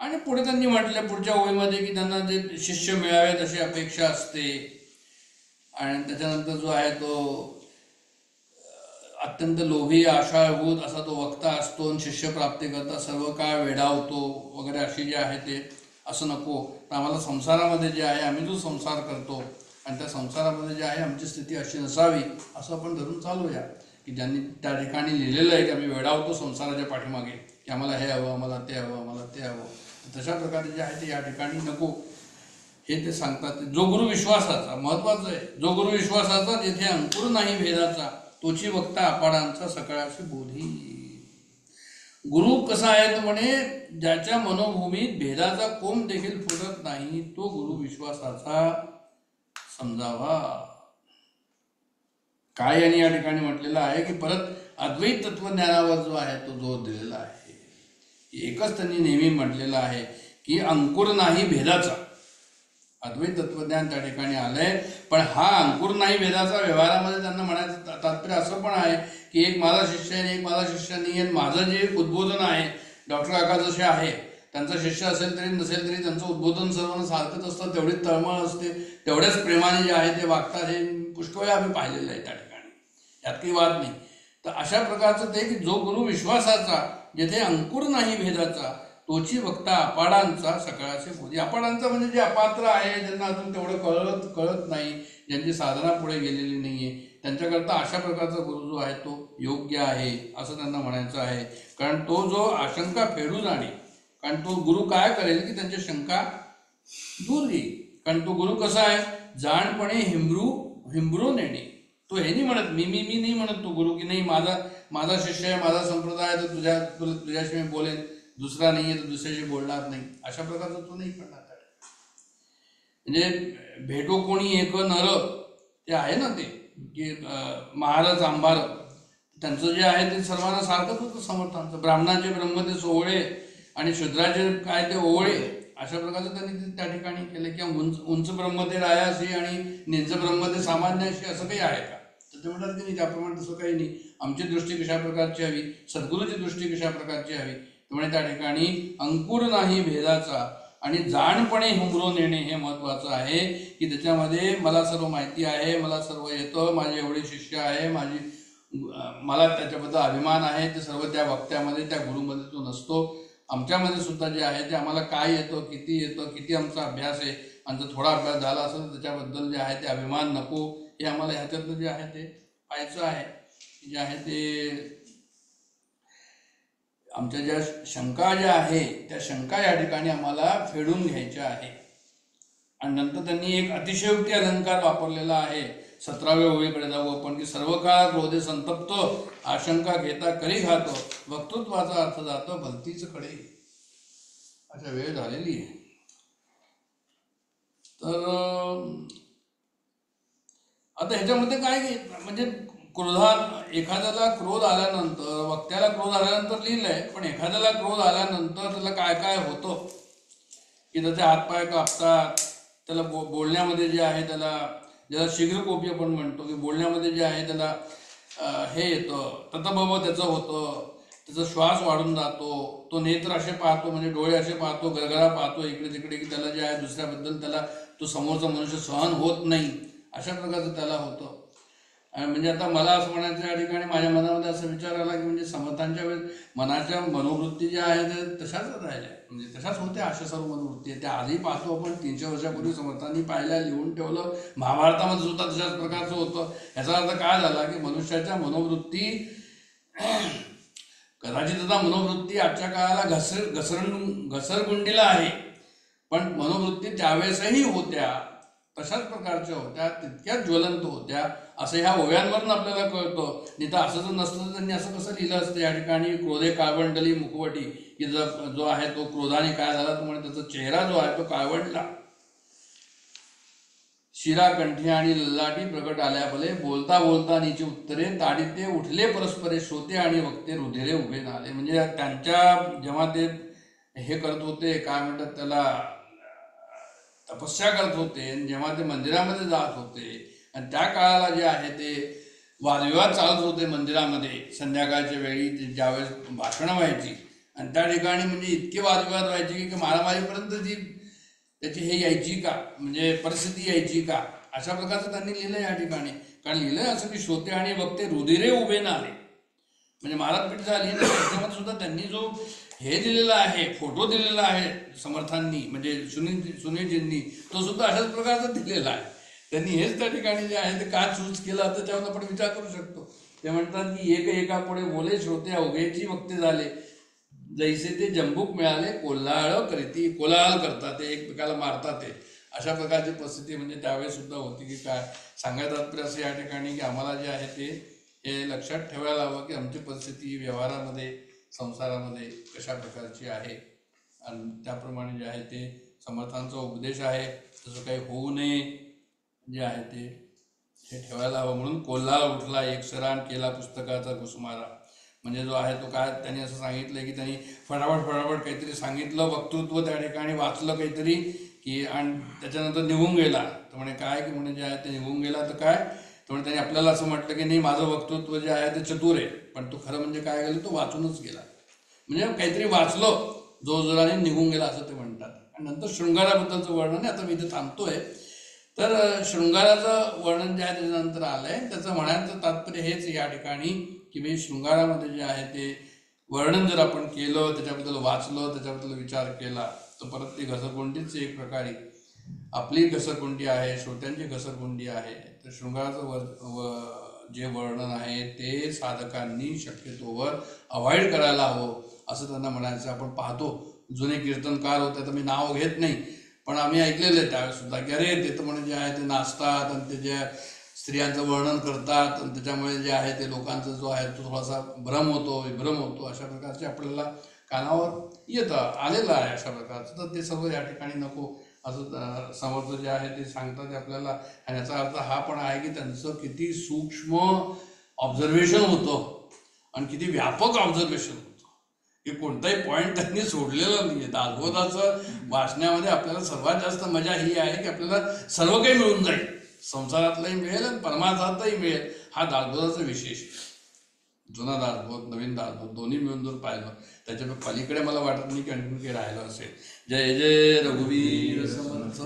आणि पुढे त्यांनी म्हटलं पुढच्या ओळीमध्ये की त्यांना जे शिष्य मिळावेत अशी अपेक्षा असते. आणि त्याच्यानंतर जो आहे तो अत्यंत लोभी आशाभूत असा तो वक्ता असतो आणि शिष्य प्राप्ती करता सर्व काळ वेडावतो वगैरे अशी जे आहे ते असं नको. तर आम्हाला संसारामध्ये जे आहे आम्ही जो संसार करतो आणि त्या संसारामध्ये जे आहे आमची स्थिती अशी नसावी असं आपण धरून चालूया. की ज्यांनी त्या ठिकाणी लिहिलेलं आहे की आम्ही वेडावतो संसाराच्या पाठीमागे, की आम्हाला हे हवं, आम्हाला ते हवं, आम्हाला ते हवं, तशा प्रकारे जे आहे ते या ठिकाणी नको हे ते सांगतात. जो गुरु विश्वासाचा महत्वाचं आहे, जो गुरु विश्वासाचा जेथे अंकुर नाही भेदाचा, तोची वक्ता अपाडांचा सकाळाशी बोधी. गुरु कसा आहे तर म्हणे ज्याच्या मनोभूमीत भेदाचा कोंब देखील फुटत नाही तो गुरु विश्वासाचा समजावा. काय यांनी या ठिकाणी म्हटलेलं आहे की परत अद्वैत तत्वज्ञानावर जो आहे तो जोर दिलेला आहे. एकच त्यांनी नेहमी म्हटलेलं आहे की अंकुर नाही भेदाचा. अद्वैत तत्वज्ञान त्या ठिकाणी आलंय, पण हा अंकुर नाही भेदाचा व्यवहारामध्ये त्यांना म्हणायचं तात्पर्य असं पण आहे की एक माझा शिष्य आहे, एक माझा शिष्य नाही आहे. माझं जे उद्बोधन आहे, डॉक्टर काका जसे आहे त्यांचा शिष्य असेल तरी नसेल तरी त्यांचं उद्बोधन सर्वांना सारखंच असतं, तेवढीच तळमळ असते, तेवढ्याच प्रेमाने जे आहे ते वागतात. हे पुष्कळ आम्ही पाहिलेलं आहे त्या ठिकाणी, यात काही वाद नाही. तर अशा प्रकारचं ते की जो गुरु विश्वासाचा जेथे अंकुर नाही भेदाचा, तोची वक्ता अपाडांचा सकाळाचे बोधी. अपाडांचा म्हणजे जे अपात्र आहे, ज्यांना अजून तेवढं कळत नाही, ज्यांची साधना पुढे गेलेली नाहीये, त्यांच्याकरता अशा प्रकारचा गुरु जो आहे तो योग्य आहे असं त्यांना म्हणायचं आहे. कारण तो जो आशंका फेडू जाणे, कारण तो गुरु काय करेल की त्यांच्या शंका दूर येईल. कारण तो गुरु कसा आहे, जाणपणे हिंबरू नेणे. तो हे नाही म्हणत मी नाही म्हणत तो गुरु की नाही माझा शिष्य आहे, माझा संप्रदाय आहे, तर तुझ्याशी मी बोलेन, दुसरा नाही आहे तर दुसऱ्याशी बोलणार नाही, अशा प्रकारचा तो नाही करणार. म्हणजे भेटो कोणी एक नर ते आहे ना, ते की महाराज आंबार त्यांचं जे आहे ते सर्वांना सारखंच होतं समर्थांचं. ब्राह्मणाचे ब्रह्म ते सोहळे आणि शूद्राचे काय ते ओवळे, अशा प्रकारचं त्यांनी त्या ठिकाणी केलं. किंवा उंच ब्रह्म ते रायाशी आणि निंच ब्रह्म ते सामान्याशी, असं काही आहे का? तर ते म्हणतात की नाही, त्याप्रमाणे तसं काही नाही. आमची दृष्टी कशा प्रकारची हवी, सद्गुरूची दृष्टी कशा प्रकारची हवी. त्यामुळे त्या ठिकाणी अंकुर नाही भेदाचा आणि जाणपणे हुंबरो नेणे हे महत्वाचं आहे. की त्याच्यामध्ये मला सर्व माहिती आहे, मला सर्व येतं, माझे एवढे शिष्य आहे, मला त्याच्याबद्दल अभिमान आहे, ते सर्व त्या वक्त्यामध्ये त्या गुरुमध्ये तो नसतो. आमच्यामध्ये सुद्धा जे आहे ते आम्हाला काय येतं, किती आमचा अभ्यास आहे, आणि जर थोडा अभ्यास झाला असेल तर त्याच्याबद्दल जे आहे ते अभिमान नको, हे आम्हाला ह्याच्यातलं जे आहे ते पाहायचं आहे. जे आहे ते आमच्या ज्या शंका ज्या आहे त्या शंका या ठिकाणी आम्हाला फेडून घ्यायच्या आहे. आणि नंतर त्यांनी एक अतिशयोक्ती अलंकार वापरलेला आहे. 17व्या ओळीकडे जाऊ आपण की सर्व काळ क्रोधे संतप्त आशंका घेता करी घातो वक्तृत्वाचा अर्थ जातो भलतीच कडे. अच्छा, वेळ झालेली आहे. तर आता ह्याच्यामध्ये काय म्हणजे क्रोधात एखाद्याला क्रोध आल्यानंतर, वक्त्याला क्रोध आल्यानंतर लिहिलंय, पण एखाद्याला क्रोध आल्यानंतर त्याला काय काय होतं की त्याचे हातपाय कापतात, त्याला बोलण्यामध्ये जे आहे ज्याला शीघ्रकोपी आपण म्हणतो की बोलण्यामध्ये जे आहे त्याला हे येतं, ततबब त्याचं होतं, त्याचा श्वास वाढून जातो, तो नेत्र असे पाहतो म्हणजे डोळे असे पाहतो, गरगरा पाहतो इकडे तिकडे, की त्याला जे आहे दुसऱ्याबद्दल त्याला तो तो समोरचा मनुष्य सहन होत नाही, अशा प्रकारचं त्याला होतं. आणि म्हणजे आता मला असं म्हणायचं या ठिकाणी माझ्या मनामध्ये असा विचार आला की म्हणजे समर्थांच्या वेळेस मनाच्या मनोवृत्ती ज्या आहेत त्या तशाच राहिल्या, म्हणजे तशाच होत्या. अशा सर्व मनोवृत्ती त्या आधी पाहतो आपण. 300 वर्षापूर्वी समर्थांनी पाहिल्या, लिहून ठेवलं. महाभारतामध्ये सुद्धा तशाच प्रकारचं होतं. याचा अर्थ काय झाला की मनुष्याच्या मनोवृत्ती कदाचित आता मनोवृत्ती आजच्या काळाला घसरगुंडीला आहे, पण मनोवृत्ती त्यावेळेसही होत्या, तशाच प्रकारच्या होत्या, तितक्याच ज्वलंत होत्या, असं ह्या ओव्यांवरून आपल्याला कळतं. नाही तर असं जर नसतं तर त्यांनी असं कसं लिहिलं असतं या ठिकाणी. क्रोधे काळवंडली मुखवटी, की जो आहे तो क्रोधाने काय झाला तर म्हणजे त्याचा चेहरा जो आहे तो काळवंडला. शिरा कंठी आणि ललाटी प्रकट आल्या भले, बोलता बोलता नीची उत्तरे ताडिते उठले परस्परे, श्रोते आणि वक्ते रुधिरे उभे नाले. म्हणजे त्यांच्या जेव्हा ते हे करत होते, काय म्हणतात त्याला, तपस्या करत होते, आणि जेव्हा ते मंदिरामध्ये जात होते आणि त्या काळाला जे आहे ते वादविवाद चालत होते मंदिरामध्ये संध्याकाळच्या वेळी, ज्यावेळेस भाषणं व्हायची आणि त्या ठिकाणी म्हणजे इतके वादविवाद व्हायचे की मारामारीपर्यंत जी त्याची हे यायची का, म्हणजे परिस्थिती यायची का, अशा प्रकारचं त्यांनी लिहिलं या ठिकाणी. कारण लिहिलंय असं की श्रोते आणि वक्ते रुधिरे उभे नाले, म्हणजे मारापीट झाली. त्याच्यामध्ये सुद्धा त्यांनी जो हे दिलेला आहे, फोटो दिलेला आहे समर्थांनी, म्हणजे सुनीलजींनी, तो सुद्धा अशाच प्रकारचा दिलेला आहे. त्यांनी हेच त्या ठिकाणी जे आहे ते का चूज केलं तर त्यावर आपण विचार करू शकतो. ते म्हणतात की एक एका पुढे बोले श्रोते अवघेची वक्ते झाले, जैसे ते जंबूक मिळाले कोल्हाळ करीती. कोलाहल करतात ते, एकमेकाला मारतात ते, अशा प्रकारची परिस्थिती म्हणजे त्यावेळेस सुद्धा होती. की काय सांगायचं तात्पर्य असं या ठिकाणी की आम्हाला जे आहे ते हे लक्षात ठेवायला हवं की आमची परिस्थिती व्यवहारामध्ये संसारामध्ये कशा प्रकारची आहे, आणि त्याप्रमाणे जे आहे ते समर्थांचा उपदेश आहे तसं काही होऊ नये जे आहे ते हे ठेवायला हवं. म्हणून कोल्हा उठला एकसरान केला पुस्तकाचा घुसमारा. म्हणजे जो आहे तो काय त्यांनी असं सांगितलं की त्यांनी फटाफट काहीतरी सांगितलं, वक्तृत्व त्या ठिकाणी वाचलं काहीतरी की, आणि त्याच्यानंतर निघून गेला. तर म्हणे काय की म्हणे जे आहे ते निघून गेला तर काय, तर म्हणजे त्यांनी आपल्याला असं म्हटलं की नाही माझं वक्तृत्व जे आहे ते चतुर आहे, पण तो खरं म्हणजे काय गेलं, तो वाचूनच गेला. म्हणजे काहीतरी वाचलं जोरजोराने निघून गेला असं ते म्हणतात. आणि नंतर शृंगाराबद्दलचं वर्णन आहे, आता मी इथे थांबतोय. तर शृंगाराचं वर्णन जे आहे त्याच्यानंतर आलंय. त्याचं म्हणायचं तात्पर्य हेच या ठिकाणी की मी शृंगारामध्ये जे आहे ते वर्णन जर आपण केलं, त्याच्याबद्दल वाचलं, त्याच्याबद्दल विचार केला, तर परत ती घसरगुंडीच एक प्रकारे आपली घसरगुंडी आहे, श्रोत्यांची घसरगुंडी आहे. तर शृंगाराचं जे वर्णन आहे ते साधकांनी शक्यतोवर अवॉइड करायला हवं असं त्यांना म्हणायचं. आपण पाहतो जुने कीर्तनकार होते, तर मी नाव घेत नाही, पण आम्ही ऐकलेलं आहे त्यावेळेस सुद्धा की अरे ते तर म्हणजे जे आहे ते नाचतात आणि ते जे स्त्रियांचं वर्णन करतात आणि त्याच्यामुळे जे आहे ते लोकांचा जो आहे तो थोडासा भ्रम होतो, विभ्रम होतो, अशा प्रकारचे आपल्याला कानावर येतं आलेलं आहे अशा प्रकारचं. तर ते सर्व या ठिकाणी नको असं समर्थ जे आहे ते सांगतात ते आपल्याला. आणि याचा अर्थ हा पण आहे की त्यांचं किती सूक्ष्म ऑब्झर्वेशन होतं आणि किती व्यापक ऑब्झर्वेशन होतं, की कोणताही पॉईंट त्यांनी सोडलेला नाही आहे. दासबोधाचं वाचण्यामध्ये आपल्याला सर्वात जास्त मजा ही आहे की आपल्याला सर्व काही मिळून जाईल, संसारातलंही मिळेल आणि परमार्थातही मिळेल. हा दासबोधाचा विशेष. जुना दासबोध, नवीन दासबोध दोन्ही मिळून जर पाहिलं त्याच्या पलीकडे मला वाटत नाही की आणखी काही राहिलं असेल. जय जय रघुवीर समर्थ.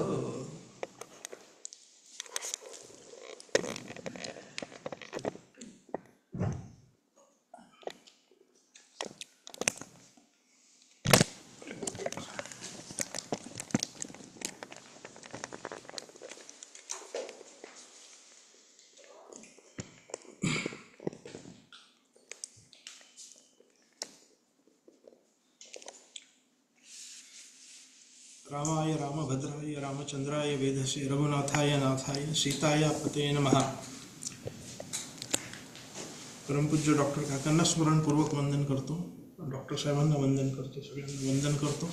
रामाय रामभद्राय रामचंद्राय वेधसे रघुनाथाय नाथाय सीताय पते नमः. परमपूज्य डॉक्टर काकांना स्मरणपूर्वक वंदन करतो, डॉक्टर साहेबांना वंदन करतो, सगळ्यांना वंदन करतो.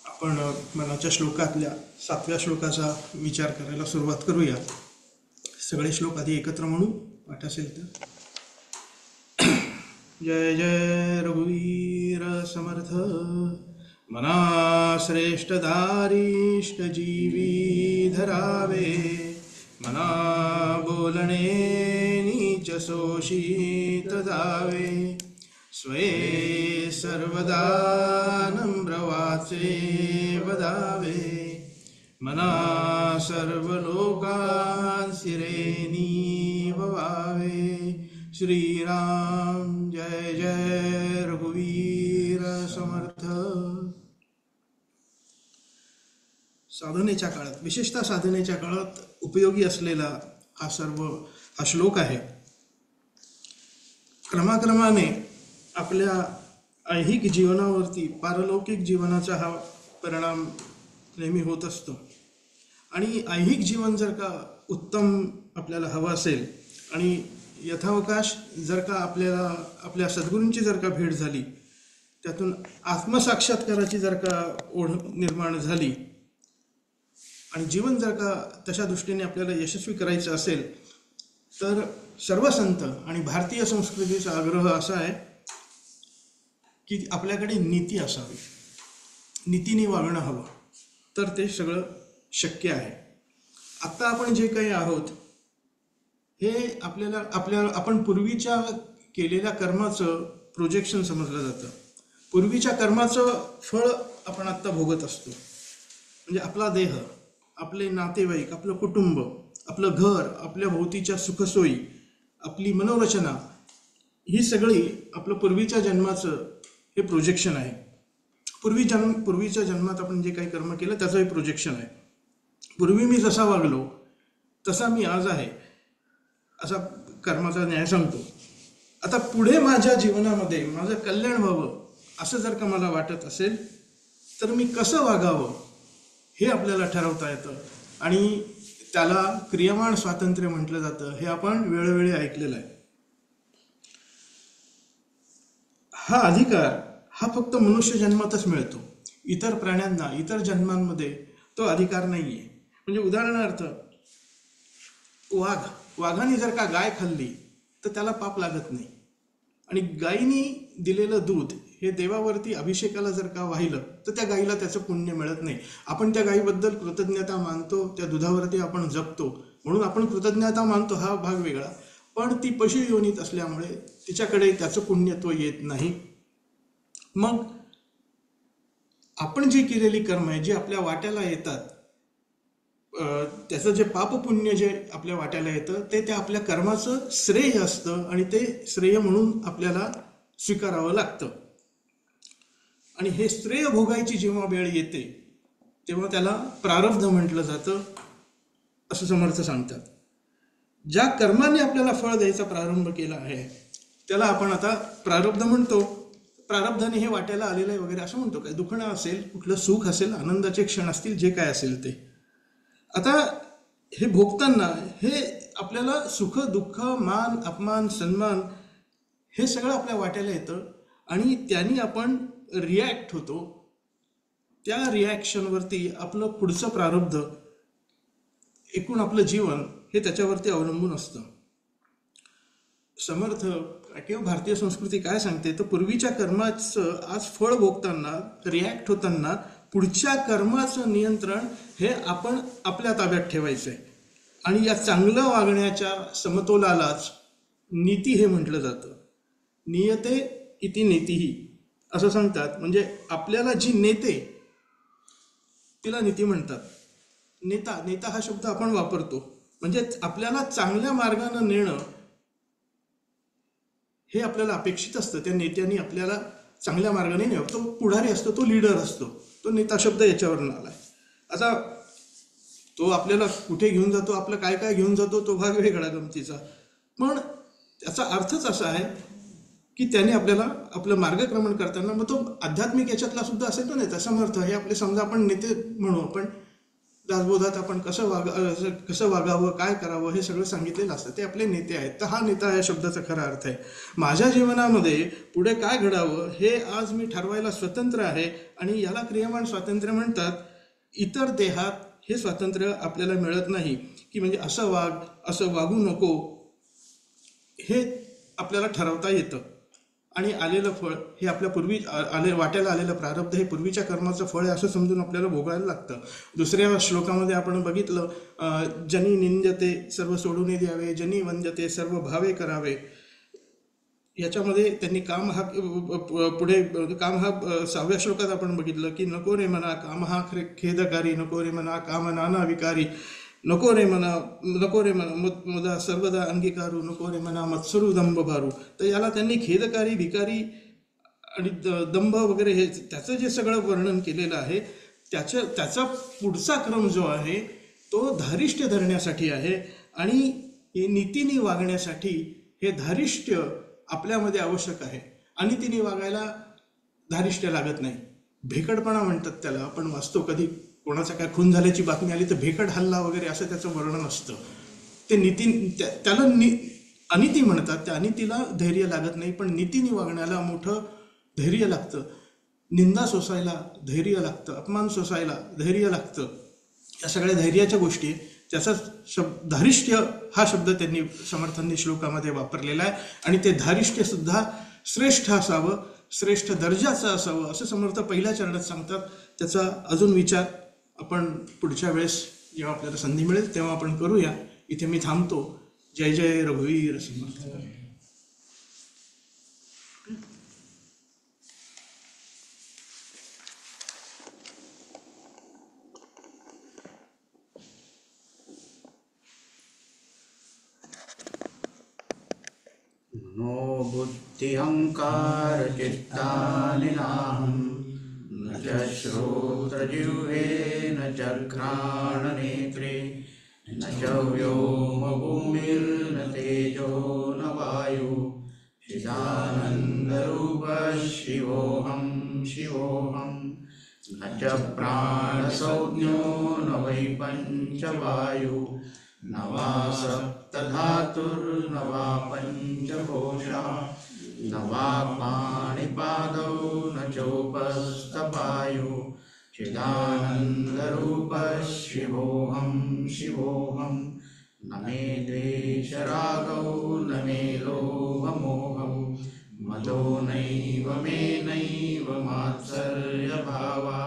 आपण मनाच्या श्लोकातल्या 7व्या श्लोकाचा विचार करायला सुरुवात करूया. सगळे श्लोक आधी एकत्र म्हणू, पाठ असेल तर. जय जय रघुवीर समर्थ. मना श्रेष्ठ धारिष्ट जीवी धरावे, मना बोलणे नीच शोषित जावे, स्वे सर्वदा नम्र वाचे वदावे, मना सर्व लोकांसी रेनी भवावे. श्रीराम जय जय रघुवीर समर्थ. साधनेच्या काळात, विशेषतः साधनेच्या काळात उपयोगी असलेला हा श्लोक आहे. क्रमाक्रमाने आपल्या ऐहिक जीवनावरती पारलौकिक जीवनाचा हा परिणाम नेहमी होत असतो. आणि ऐहिक जीवन जर का उत्तम आपल्याला हवं असेल आणि यथावकाश जर का आपल्याला आपल्या सद्गुरूंची जर का भेट झाली, त्यातून आत्मसाक्षात्काराची जर का ओढ निर्माण झाली आणि जीवन जर का तशा दृष्टीने आपल्याला यशस्वी करायचं असेल, तर सर्व संत आणि भारतीय संस्कृतीचा आग्रह असा आहे की आपल्याकडे नीती असावी, नीतीने वागणं हवं, तर ते सगळं शक्य आहे. आत्ता आपण जे काही आहोत हे आपण पूर्वीच्या केलेल्या कर्माचं प्रोजेक्शन समजलं जातं. पूर्वीच्या कर्माचं फळ आपण आत्ता भोगत असतो. म्हणजे आपला देह, आपले नातेवाईक, आपलं कुटुंब, आपलं घर, आपल्या भोवतीच्या सुखसोयी, आपली मनोरचना, ही सगळी आपलं पूर्वीच्या जन्माचं हे प्रोजेक्शन आहे. पूर्वीच्या जन्मात आपण जे काही कर्म केलं त्याचं हे प्रोजेक्शन आहे. पूर्वी मी जसा वागलो तसा मी आज आहे, असा कर्माचा न्याय सांगतो. आता पुढे माझ्या जीवनामध्ये माझं कल्याण व्हावं असं जर का मला वाटत असेल, तर मी कसं वागावं हे आपल्याला ठरवता येतं. आणि त्याला क्रियमाण स्वातंत्र्य म्हटलं जातं. हे आपण वेळोवेळी ऐकलेलं आहे. हा अधिकार हा फक्त मनुष्य जन्मातच मिळतो. इतर प्राण्यांना, इतर जन्मांमध्ये तो अधिकार नाही आहे. म्हणजे उदाहरणार्थ, वाघाने जर का गाय खाल्ली तर त्याला पाप लागत नाही. आणि गायीने दिलेलं दूध हे देवावरती अभिषेकाला जर का वाहिलं तर त्या गायीला त्याचं पुण्य मिळत नाही. आपण त्या गायीबद्दल कृतज्ञता मानतो, त्या दुधावरती आपण जगतो म्हणून आपण कृतज्ञता मानतो, हा भाग वेगळा. पण ती पशुयोनीत असल्यामुळे तिच्याकडे त्याचं पुण्यत्व येत नाही. मग आपण जी केलेली कर्म आहे, जी आपल्या वाट्याला येतात, त्याचं जे पापपुण्य जे आपल्या वाट्याला येतं ते त्या आपल्या कर्माचं श्रेय असतं आणि ते श्रेय म्हणून आपल्याला स्वीकारावं लागतं. आणि हे श्रेय भोगायची जेव्हा वेळ येते तेव्हा त्याला प्रारब्ध म्हटलं जातं, असं समर्थ सांगतात. ज्या कर्माने आपल्याला फळ द्यायचा प्रारंभ केला आहे त्याला आपण आता प्रारब्ध म्हणतो. प्रारब्धाने हे वाट्याला आलेलं आहे वगैरे असं म्हणतो. काय दुखणं असेल, कुठलं सुख असेल, आनंदाचे क्षण असतील, जे काय असेल ते. आता हे भोगताना हे आपल्याला सुख, दुःख, मान, अपमान, सन्मान हे सगळं आपल्या वाट्याला येतं आणि त्यांनी आपण रिॲक्ट होतो. त्या रिॲक्शनवरती आपलं पुढचं प्रारब्ध, एकूण आपलं जीवन हे त्याच्यावरती अवलंबून असतं. समर्थ किंवा भारतीय संस्कृती काय सांगते, तर पूर्वीच्या कर्माचं आज फळ भोगताना, रिॲक्ट होताना पुढच्या कर्माचं नियंत्रण हे आपण आपल्या ताब्यात ठेवायचं आहे. आणि या चांगलं वागण्याच्या समतोलालाच नीती हे म्हटलं जातं. नियते इति नीतिही असं सांगतात. म्हणजे आपल्याला जी नेते तिला नीती म्हणतात. नेता हा शब्द आपण वापरतो. म्हणजे आपल्याला चांगल्या मार्गानं नेणं हे आपल्याला अपेक्षित असतं. त्या नेत्यांनी आपल्याला चांगल्या मार्गाने नेऊ. तो पुढारी असतो, तो लीडर असतो. तो नेता शब्द याच्यावरून आला. आता तो आपल्याला कुठे घेऊन जातो, आपलं काय काय घेऊन जातो, तो भाग वेगळा गमतीचा. पण त्याचा अर्थच असा आहे की त्याने आपल्याला आपलं मार्गक्रमण करताना, मग तो आध्यात्मिक याच्यातला सुद्धा असेल ना नेता, समर्थ. हे आपले समजा आपण नेते म्हणू, पण दासबोधात आपण कसं वागावं, काय करावं हे सगळं सांगितलेलं असतं. ते आपले नेते आहेत. तर हा नेता या शब्दाचा खरा अर्थ आहे. माझ्या जीवनामध्ये पुढे काय घडावं हे आज मी ठरवायला स्वतंत्र आहे आणि याला क्रियमाण स्वातंत्र्य म्हणतात. इतर देहात हे स्वातंत्र्य आपल्याला मिळत नाही की म्हणजे असं वाग, असं वागू नको, हे आपल्याला ठरवता येतं. आणि आलेलं फळ हे आपल्या पूर्वी वाट्याला आलेलं प्रारब्ध हे पूर्वीच्या कर्माचं फळ आहे असं समजून आपल्याला भोगायला लागतं. दुसऱ्या श्लोकामध्ये आपण बघितलं, जनी निंद्यते सर्व सोडून द्यावे, जनी वंद्यते सर्व भावे करावे. याच्यामध्ये त्यांनी काम हा पुढे काम हा 6व्या श्लोकात आपण बघितलं की नको रे मना काम हा खेदकारी, नको रे मना काम नाना विकारी, नको रे मना मुदा सर्वदा अंगीकारू, नको रे मना मत्सरू दंभ भारू. तर याला त्यांनी खेदकारी, विकारी आणि दंभ वगैरे हे त्याचं जे सगळं वर्णन केलेलं आहे त्याचा पुढचा क्रम जो आहे तो धारिष्ट्य धरण्यासाठी आहे. आणि नीतीने वागण्यासाठी हे धारिष्ट्य आपल्यामध्ये आवश्यक आहे. अनितीने वागायला धारिष्ट्य लागत नाही. भेकडपणा म्हणतात त्याला. आपण वाचतो कधी कोणाचा काय खून झाल्याची बातमी आली तर भेकड हल्ला वगैरे असं त्याचं वर्णन असतं. ते त्याला अनिती म्हणतात. त्या अनितीला धैर्य लागत नाही, पण नीतीने वागण्याला मोठं धैर्य लागतं. निंदा सोसायला धैर्य लागतं, अपमान सोसायला धैर्य लागतं. या सगळ्या धैर्याच्या गोष्टी त्याचा धारिष्ट्य हा शब्द त्यांनी समर्थांनी श्लोकामध्ये वापरलेला आहे. आणि ते धारिष्ट्य सुद्धा श्रेष्ठ असावं, श्रेष्ठ दर्जाचं असावं असं समर्थ पहिल्या चरणात सांगतात. त्याचा अजून विचार आपण पुढच्या वेळेस जेव्हा आपल्याला संधी मिळेल तेव्हा आपण करूया. इथे मी थांबतो. जय जय रघुवीर समर्थ. नो बुद्धिहंकार चित्तानि नाहं, न च श्रोत्रजिह्वे न च घ्राणनेत्रे, न च व्योमभूमिर्न तेजो न वायु, चिदानन्दरूपः शिवोऽहं शिवोऽहं. न च प्राणसंज्ञो न वै पञ्चवायु, न वा सप्तधातुर्न वा पञ्चकोशा, न वा पाणिपादौ न चोपस्थपायु, चिदानन्दरूपः शिवोऽहं शिवोऽहं. न मे द्वेषरागौ न मे लोभमोहौ, मदो नैव मे नैव मात्सर्यभावा,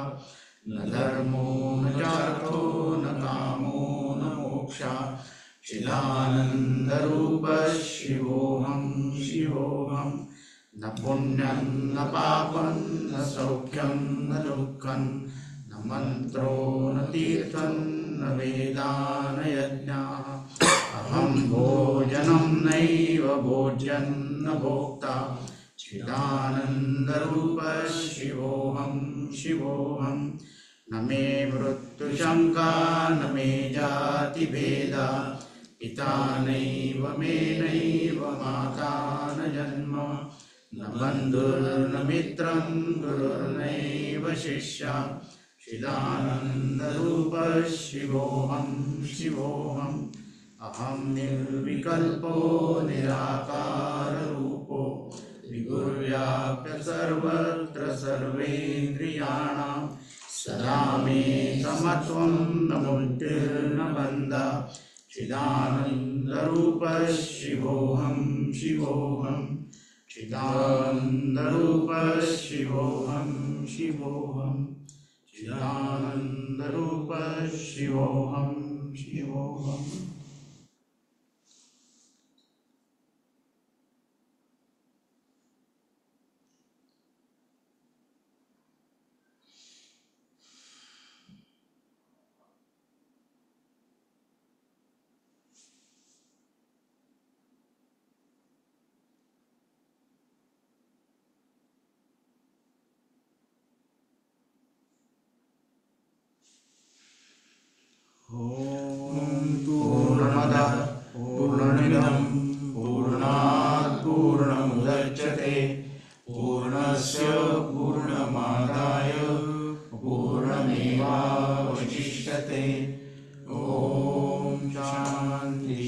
न धर्मो न चार्थो न कामो न मोक्षा, चिदानन्दरूपः शिवोऽहं शिवोऽहं. न पुण्यं न पापं न सौख्यं न दुःखं, न मन्त्रो न तीर्थं न वेदा न यज्ञाः. अहं भोजनं नैव भोज्यं न भोक्ता, चिदानन्दरूपः शिवोऽहं शिवोऽहं. न मे मृत्युशङ्का न मे जातिभेदा, पिता नैव मे नैव माता न जन्म, न बन्धुर्न मित्रं गुरुर्नैव शिष्या, चिदानन्दरूपः शिवोऽहं शिवोऽहं. अहं निर्विकल्पो निराकाररूपो, विगुर्व्याप्य सर्वत्र सर्वेन्द्रियाणां, सदा मे समत्वं न मुक्तिर्न बन्धः, चिदानन्दरूपः शिवोऽहं शिवोऽहं. चिदानन्दरूपः शिवोऽहं शिवोऽहं. चिदानन्दरूपः शिवोऽहं शिवोऽहम्. पूर्णमदः पूर्णमिदं पूर्णात् पूर्णमुदच्यते, पूर्णस्य पूर्णमादाय पूर्णमेवावशिष्यते. ॐ शान्ति